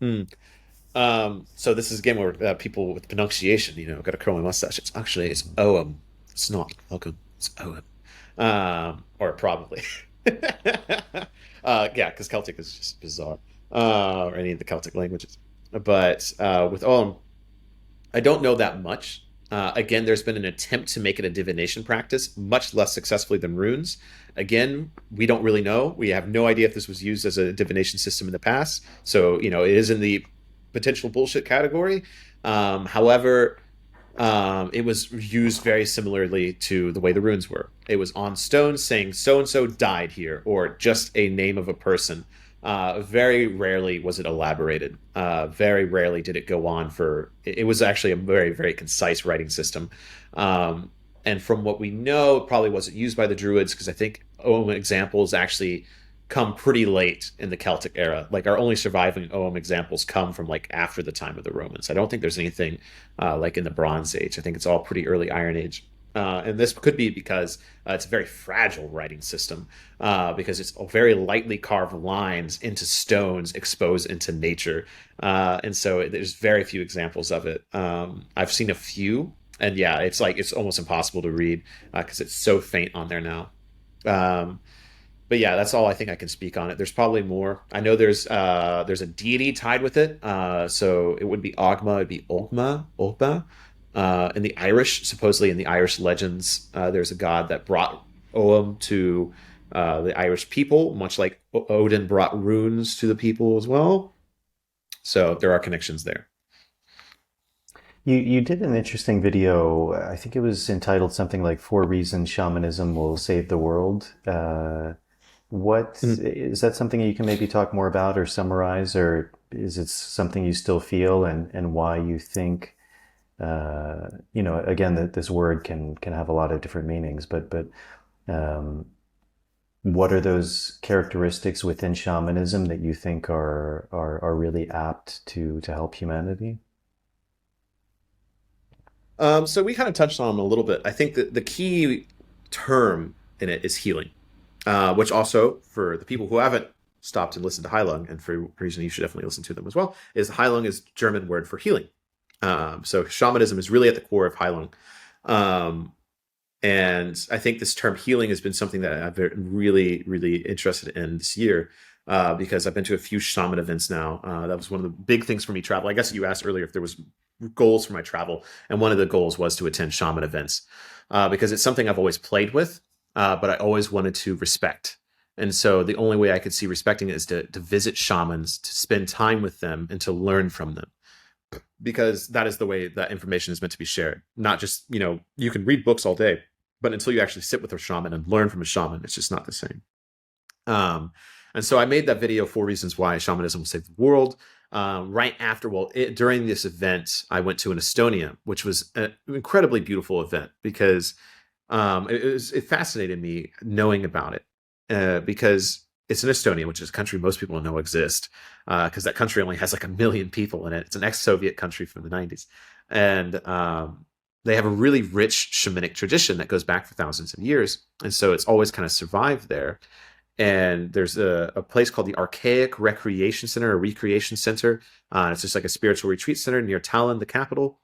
Mm. So this is again where people with pronunciation, got to curl my mustache. It's Oam. It's not welcome. It's Oam. Or probably. Yeah, because Celtic is just bizarre, or any of the Celtic languages. But with Oam, I don't know that much. Again, there's been an attempt to make it a divination practice, much less successfully than runes. Again, we don't really know. We have no idea if this was used as a divination system in the past. So, it is in the potential bullshit category. However, it was used very similarly to the way the runes were. It was on stone saying so and so died here, or just a name of a person. Very rarely was it elaborated. Very rarely did it go on for. It was actually a very, very concise writing system. And from what we know, it probably wasn't used by the Druids because I think Ogham examples actually come pretty late in the Celtic era. Like our only surviving Ogham examples come from like after the time of the Romans. I don't think there's anything like in the Bronze Age. I think it's all pretty early Iron Age. And this could be because it's a very fragile writing system because it's very lightly carved lines into stones exposed into nature. And so there's very few examples of it. I've seen a few. And yeah, it's almost impossible to read because it's so faint on there now. Um, but yeah, that's all I think I can speak on it. There's probably more. I know there's a deity tied with it. So it would be Ogma, it'd be Ogma. In the Irish, supposedly in the Irish legends, there's a god that brought Ogham to the Irish people, much like Odin brought runes to the people as well. So there are connections there. You did an interesting video. I think it was entitled something like Four Reasons Shamanism Will Save the World. What Mhm. is that something you can maybe talk more about or summarize, or is it something you still feel and why you think again that this word can have a lot of different meanings, but um, what are those characteristics within shamanism that you think are really apt to help humanity? So we kind of touched on them a little bit. I think that the key term in it is healing, which also for the people who haven't stopped and listened to Heilung, and for a reason you should definitely listen to them as well, is Heilung is German word for healing. So shamanism is really at the core of Heilung. Um, and I think this term healing has been something that I've been really, really interested in this year because I've been to a few shaman events now. That was one of the big things for me travel. I guess you asked earlier if there was goals for my travel, and one of the goals was to attend shaman events because it's something I've always played with, but I always wanted to respect. And so the only way I could see respecting it is to visit shamans, to spend time with them, and to learn from them because that is the way that information is meant to be shared. Not just, you can read books all day, but until you actually sit with a shaman and learn from a shaman, it's just not the same. Um, and so I made that video, Four Reasons Why Shamanism Will Save the World. Right after, during this event, I went to an Estonia, which was an incredibly beautiful event because it fascinated me knowing about it because it's in Estonia, which is a country most people don't know exists, because that country only has like 1 million people in it. It's an ex-Soviet country from the 90s. And they have a really rich shamanic tradition that goes back for thousands of years. And so it's always kind of survived there. And there's a place called the Archaic Recreation Center or Recreation Center. It's just like a spiritual retreat center near Tallinn, the capital.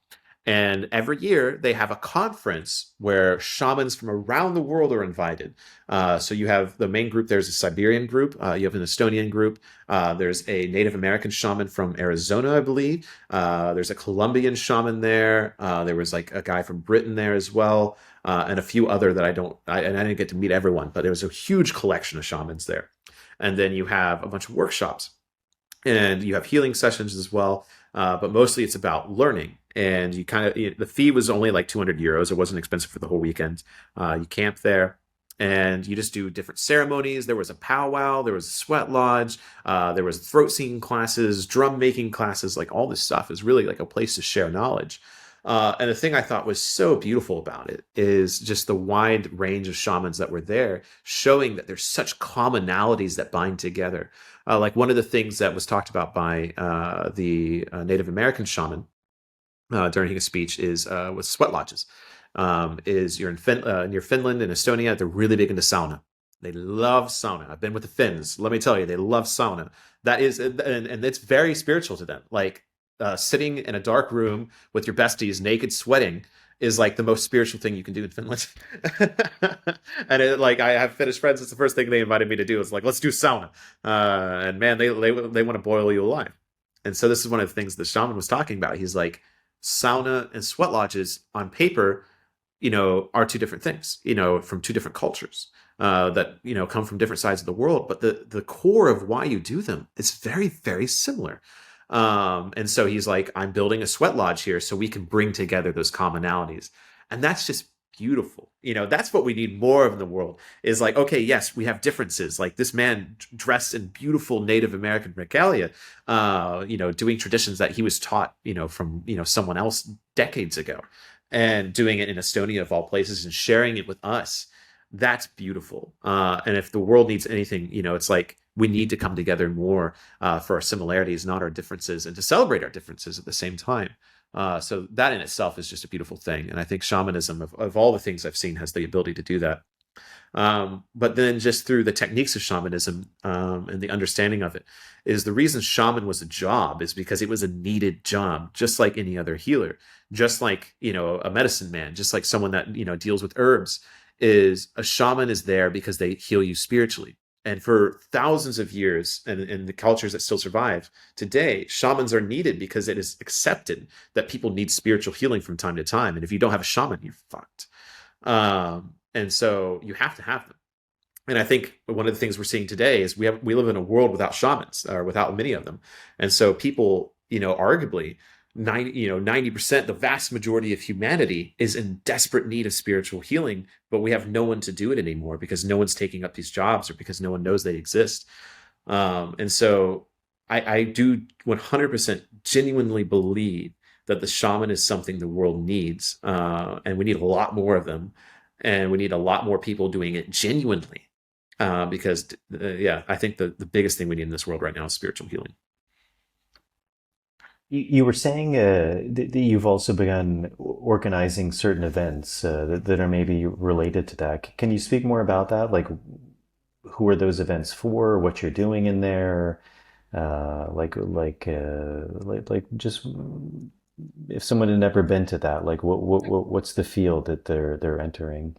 And every year they have a conference where shamans from around the world are invited. So you have the main group, there's a Siberian group, you have an Estonian group, there's a Native American shaman from Arizona, I believe. There's a Colombian shaman there. There was like a guy from Britain there as well, and a few other that I didn't get to meet everyone, but there was a huge collection of shamans there. And then you have a bunch of workshops and you have healing sessions as well. but mostly it's about learning. And you kind of, the fee was only like 200 euros. It wasn't expensive for the whole weekend. You camp there and you just do different ceremonies. There was a powwow, there was a sweat lodge, there was throat singing classes, drum making classes, like all this stuff is really like a place to share knowledge. And the thing I thought was so beautiful about it is just the wide range of shamans that were there, showing that there's such commonalities that bind together. Like one of the things that was talked about by the Native American shaman during his speech is with sweat lodges. Is you're near Finland and Estonia, they're really big into sauna. They love sauna. I've been with the Finns. Let me tell you, they love sauna. That is, and it's very spiritual to them. Like sitting in a dark room with your besties, naked, sweating, is like the most spiritual thing you can do in Finland. And like I have Finnish friends. It's the first thing they invited me to do. Is like, let's do sauna. And man, they want to boil you alive. And so this is one of the things the shaman was talking about. He's like, sauna and sweat lodges on paper, are two different things, from two different cultures that, come from different sides of the world. But the core of why you do them is very, very similar. And so he's like, I'm building a sweat lodge here so we can bring together those commonalities. And that's just beautiful. That's what we need more of in the world is like, okay, yes, we have differences. Like this man dressed in beautiful Native American regalia, doing traditions that he was taught, from, someone else decades ago, and doing it in Estonia of all places and sharing it with us. That's beautiful. And if the world needs anything, it's like we need to come together more for our similarities, not our differences, and to celebrate our differences at the same time. So that in itself is just a beautiful thing. And I think shamanism, of all the things I've seen, has the ability to do that. But then just through the techniques of shamanism and the understanding of it, is the reason shaman was a job is because it was a needed job, just like any other healer, just like, a medicine man, just like someone that, deals with herbs. Is a shaman is there because they heal you spiritually. And for thousands of years, and in the cultures that still survive today, shamans are needed because it is accepted that people need spiritual healing from time to time. And if you don't have a shaman, you're fucked. And so you have to have them. And I think one of the things we're seeing today is we live in a world without shamans, or without many of them. And so people, arguably 90%, the vast majority of humanity is in desperate need of spiritual healing, but we have no one to do it anymore because no one's taking up these jobs, or because no one knows they exist. And so I do 100% genuinely believe that the shaman is something the world needs. And we need a lot more of them, and we need a lot more people doing it genuinely. Because I think the biggest thing we need in this world right now is spiritual healing. You were saying that you've also begun organizing certain events that are maybe related to that. Can you speak more about that? Like, who are those events for? What you're doing in there? Just if someone had never been to that, like, what's the field that they're entering?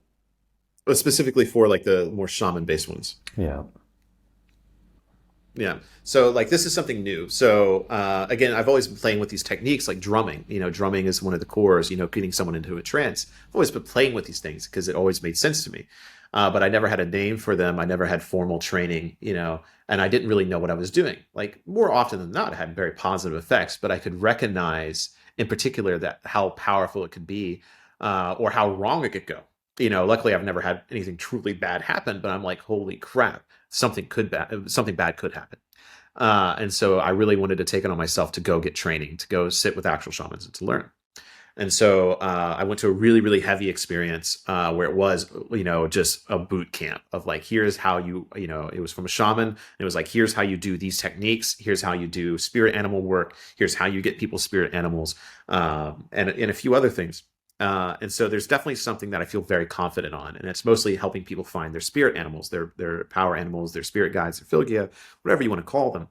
But specifically for like the more shaman-based ones. Yeah. Yeah. So like this is something new. So again, I've always been playing with these techniques like drumming. Drumming is one of the cores, getting someone into a trance. I've always been playing with these things because it always made sense to me. But I never had a name for them. I never had formal training, and I didn't really know what I was doing. Like more often than not, it had very positive effects, but I could recognize in particular that how powerful it could be, or how wrong it could go. Luckily I've never had anything truly bad happen, but I'm like, holy crap, something bad could happen. And so I really wanted to take it on myself to go get training, to go sit with actual shamans and to learn. And so I went to a really, really heavy experience where it was, just a boot camp of like, here's how it was from a shaman. And it was like, here's how you do these techniques. Here's how you do spirit animal work. Here's how you get people's spirit animals, and a few other things. And so there's definitely something that I feel very confident on, and it's mostly helping people find their spirit animals, their power animals, their spirit guides, their Philgia, whatever you want to call them.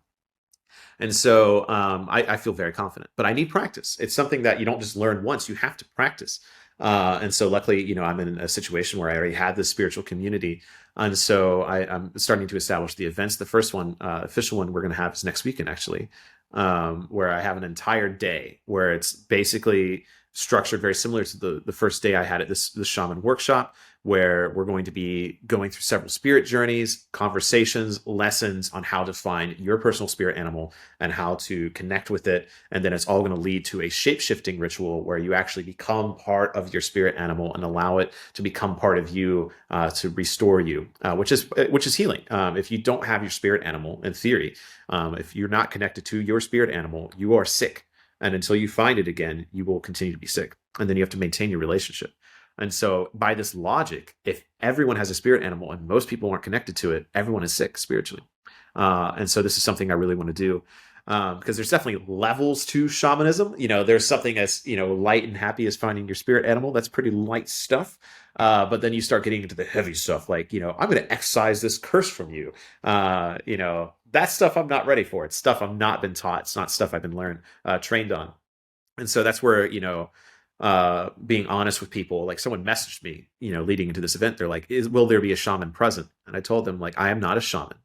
And so I feel very confident, but I need practice. It's something that you don't just learn once, you have to practice. And so luckily, I'm in a situation where I already had this spiritual community. And so I'm starting to establish the events. The first one, official one we're going to have is next weekend, actually, where I have an entire day where it's basically structured very similar to the first day I had at this shaman workshop, where we're going to be going through several spirit journeys, conversations, lessons on how to find your personal spirit animal and how to connect with it. And then it's all going to lead to a shape-shifting ritual where you actually become part of your spirit animal and allow it to become part of you, to restore you, which is healing. If you don't have your spirit animal, in theory, if you're not connected to your spirit animal, you are sick. And until you find it again, you will continue to be sick. And then you have to maintain your relationship. And so by this logic, if everyone has a spirit animal and most people aren't connected to it, everyone is sick spiritually. And so this is something I really want to do, because there's definitely levels to shamanism. There's something as, light and happy as finding your spirit animal. That's pretty light stuff. But then you start getting into the heavy stuff, like, I'm going to excise this curse from you. That stuff I'm not ready for. It's stuff I've not been taught. It's not stuff I've been trained on. And so that's where, being honest with people, like someone messaged me, leading into this event, they're like, will there be a shaman present? And I told them, like, I am not a shaman.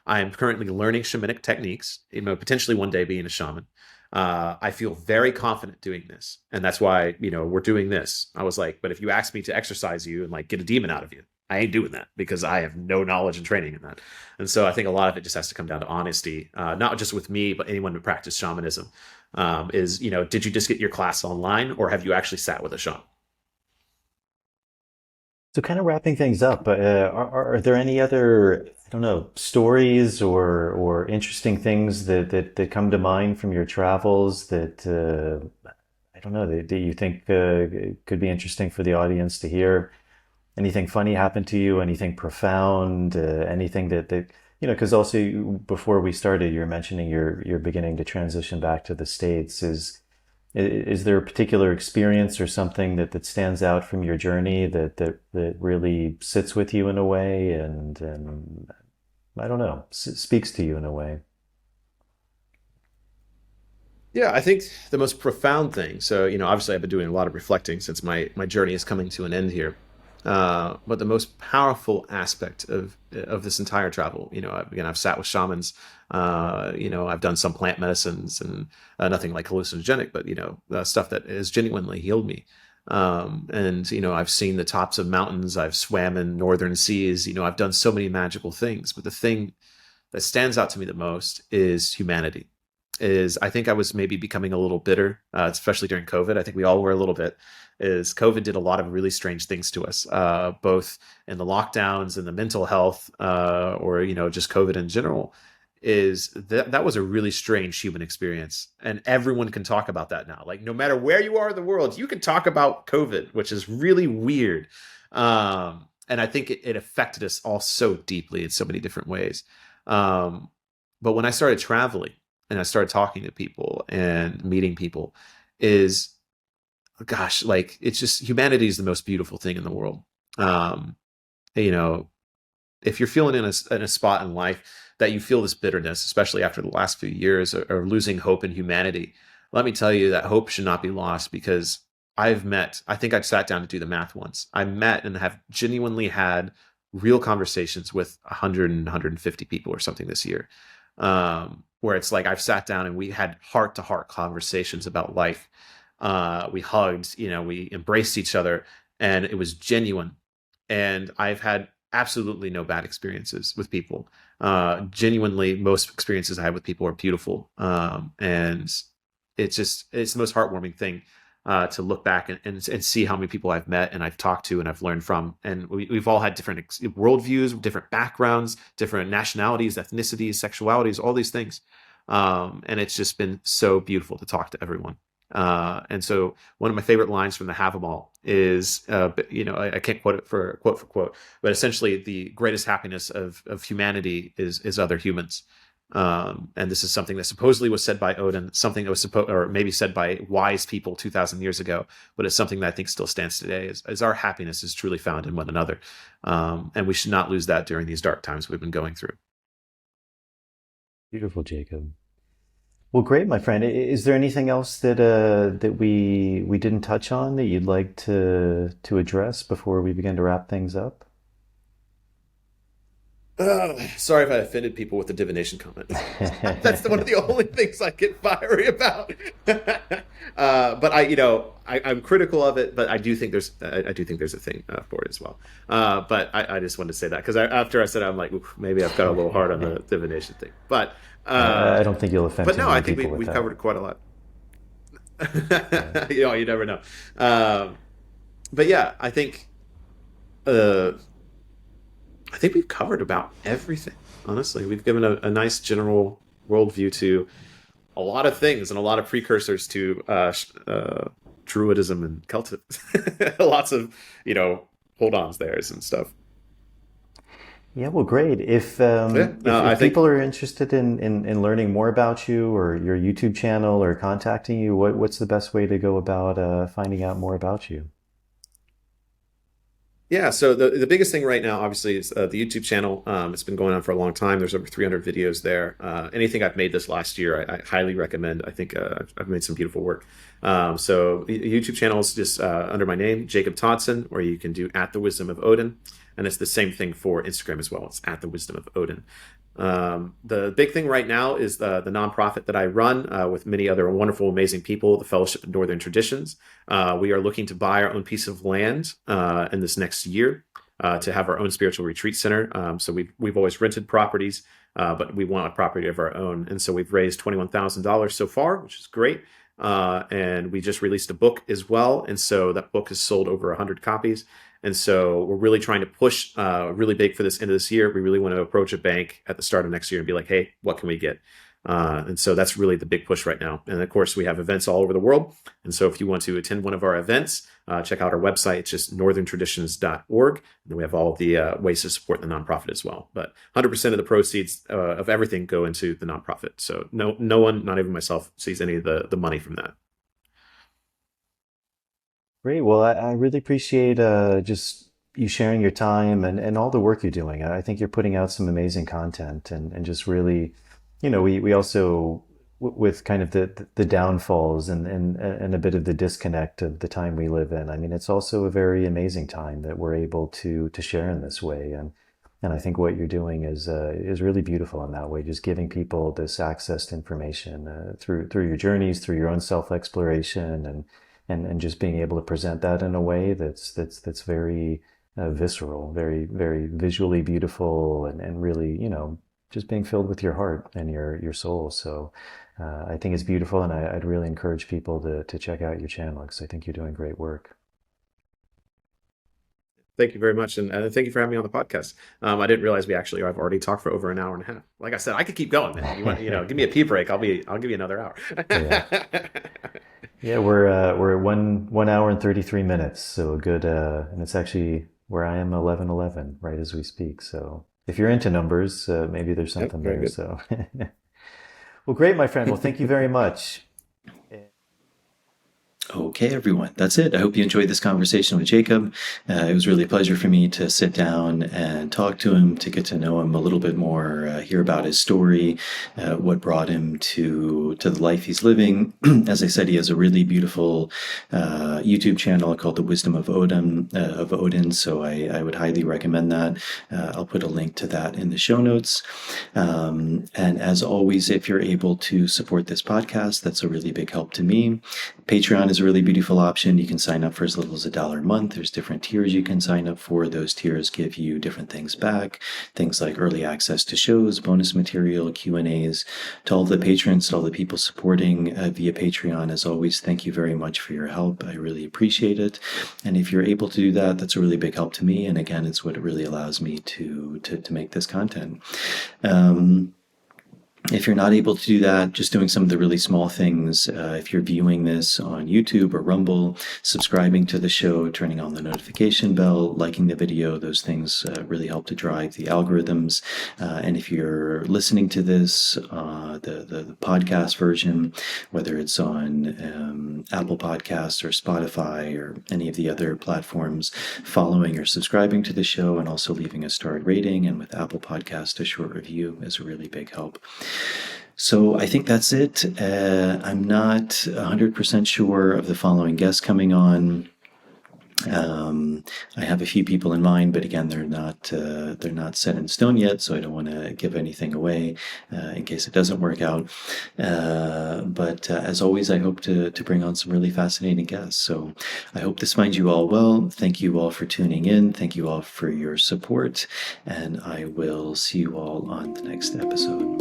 I am currently learning shamanic techniques, potentially one day being a shaman. I feel very confident doing this. And that's why, we're doing this. I was like, but if you ask me to exercise you and like get a demon out of you, I ain't doing that, because I have no knowledge and training in that. And so I think a lot of it just has to come down to honesty, not just with me, but anyone who practices shamanism. Did you just get your class online, or have you actually sat with a shaman? So kind of wrapping things up, are there any other, I don't know, stories or interesting things that come to mind from your travels that, I don't know, that you think could be interesting for the audience to hear? Anything funny happened to you? Anything profound? Anything that because also before we started, you were mentioning you're beginning to transition back to the States. Is there a particular experience or something that stands out from your journey that really sits with you in a way and I don't know, speaks to you in a way? Yeah, I think the most profound thing. So, obviously I've been doing a lot of reflecting since my journey is coming to an end here. But the most powerful aspect of this entire travel, I've sat with shamans, I've done some plant medicines and nothing like hallucinogenic, but stuff that has genuinely healed me. I've seen the tops of mountains, I've swam in northern seas, I've done so many magical things. But the thing that stands out to me the most is humanity. I think I was maybe becoming a little bitter, especially during COVID. I think we all were a little bit. COVID did a lot of really strange things to us, both in the lockdowns and the mental health, or just COVID in general. That was a really strange human experience, and everyone can talk about that now. Like, no matter where you are in the world, you can talk about COVID, which is really weird. And I think it affected us all so deeply in so many different ways. But when I started traveling and I started talking to people and meeting people, it's just, humanity is the most beautiful thing in the world. If you're feeling in a spot in life that you feel this bitterness, especially after the last few years, or losing hope in humanity, let me tell you that hope should not be lost, because I think I sat down to do the math once. I met and have genuinely had real conversations with 100 and 150 people or something this year, where it's like I've sat down and we had heart-to-heart conversations about life. We hugged, we embraced each other, and it was genuine. And I've had absolutely no bad experiences with people. Genuinely, most experiences I have with people are beautiful. And it's the most heartwarming thing, to look back and see how many people I've met and I've talked to and I've learned from. And we've all had different worldviews, different backgrounds, different nationalities, ethnicities, sexualities, all these things. And it's just been so beautiful to talk to everyone. And so one of my favorite lines from the Have 'Em All is, I can't quote it for quote, but essentially the greatest happiness of humanity is other humans. And this is something that supposedly was said by Odin, something that was or maybe said by wise people 2,000 years ago, but it's something that I think still stands today, is our happiness is truly found in one another. And we should not lose that during these dark times we've been going through. Beautiful, Jacob. Well, great, my friend. Is there anything else that we didn't touch on that you'd like to address before we begin to wrap things up? Sorry if I offended people with the divination comment. That's one of the only things I get fiery about. But I'm critical of it, but I do think there's a thing for it as well. But I just wanted to say that because after I said it, I'm like, oof, maybe I've got a little hard on the divination thing. I don't think you'll offend too no, I many think people with we've that. covered quite a lot. Yeah. You never know. But yeah, uh, I think we've covered about everything. Honestly, we've given a nice general worldview to a lot of things and a lot of precursors to Druidism and Celtic. Lots of hold-ons there and stuff. Yeah, well, great. Yeah, no, I If think people are interested in learning more about you or your YouTube channel or contacting you, what's the best way to go about finding out more about you? yeah. So the biggest thing right now, obviously, is the YouTube channel. It's been going on for a long time. There's over 300 videos there. Anything I've made this last year, I highly recommend. I think I've made some beautiful work. So the YouTube channel is just under my name, Jacob Toddson, or you can do at the Wisdom of Odin, and it's the same thing for Instagram as well. It's at the Wisdom of Odin. The big thing right now is the nonprofit that I run with many other wonderful, amazing people, the Fellowship of Northern Traditions. We are looking to buy our own piece of land in this next year to have our own spiritual retreat center. So we've always rented properties, but we want a property of our own, and so we've raised $21,000 so far, which is great. And we just released a book as well, and so that book has sold over 100 copies. And so we're really trying to push really big for this end of this year. We really want to approach a bank at the start of next year and be like, hey, what can we get? And so that's really the big push right now. And of course, we have events all over the world. And so if you want to attend one of our events, check out our website. It's just northerntraditions.org. And then we have all of the ways to support the nonprofit as well. But 100% of the proceeds of everything go into the nonprofit. So no one, not even myself, sees any of the money from that. Great. Well, I really appreciate just you sharing your time and all the work you're doing. I think you're putting out some amazing content and just really, we also, with kind of the downfalls and a bit of the disconnect of the time we live in. I mean, it's also a very amazing time that we're able to share in this way. And I think what you're doing is really beautiful in that way, just giving people this access to information through your journeys, through your own self exploration, and just being able to present that in a way that's very visceral, very very visually beautiful, and really just being filled with your heart and your soul. So I think it's beautiful, and I'd really encourage people to check out your channel because I think you're doing great work. Thank you very much, and thank you for having me on the podcast. I didn't realize I've already talked for over an hour and a half. Like I said, I could keep going, man. Give me a pee break. I'll give you another hour. Yeah. Yeah, we're at 1 hour and 33 minutes, so a good and it's actually where I am 11:11 right as we speak. So if you're into numbers, maybe there's Yep, something very there. good. So well, great, my friend. Well, thank you very much. Okay, everyone, that's it. I hope you enjoyed this conversation with Jacob. It was really a pleasure for me to sit down and talk to him, to get to know him a little bit more, hear about his story, what brought him to the life he's living. As I said, he has a really beautiful YouTube channel called The Wisdom of Odin. So I would highly recommend that. I'll put a link to that in the show notes. And as always, if you're able to support this podcast, that's a really big help to me. Patreon is a really beautiful option. You can sign up for as little as $1 a month. There's different tiers you can sign up for. Those tiers give you different things back, things like early access to shows, bonus material, Q&As. To all the patrons, to all the people supporting via Patreon, as always, thank you very much for your help. I really appreciate it. And if you're able to do that, that's a really big help to me. And again, it's what really allows me to make this content. If you're not able to do that, just doing some of the really small things, if you're viewing this on YouTube or Rumble, subscribing to the show, turning on the notification bell, liking the video, those things really help to drive the algorithms. And if you're listening to this, the podcast version, whether it's on Apple Podcasts or Spotify or any of the other platforms, following or subscribing to the show and also leaving a starred rating, and with Apple Podcast, a short review is a really big help. So I think that's it. I'm not 100% sure of the following guests coming on. I have a few people in mind, but again, they're not set in stone yet, so I don't want to give anything away in case it doesn't work out. But as always, I hope to bring on some really fascinating guests. So I hope this finds you all well. Thank you all for tuning in. Thank you all for your support, and I will see you all on the next episode.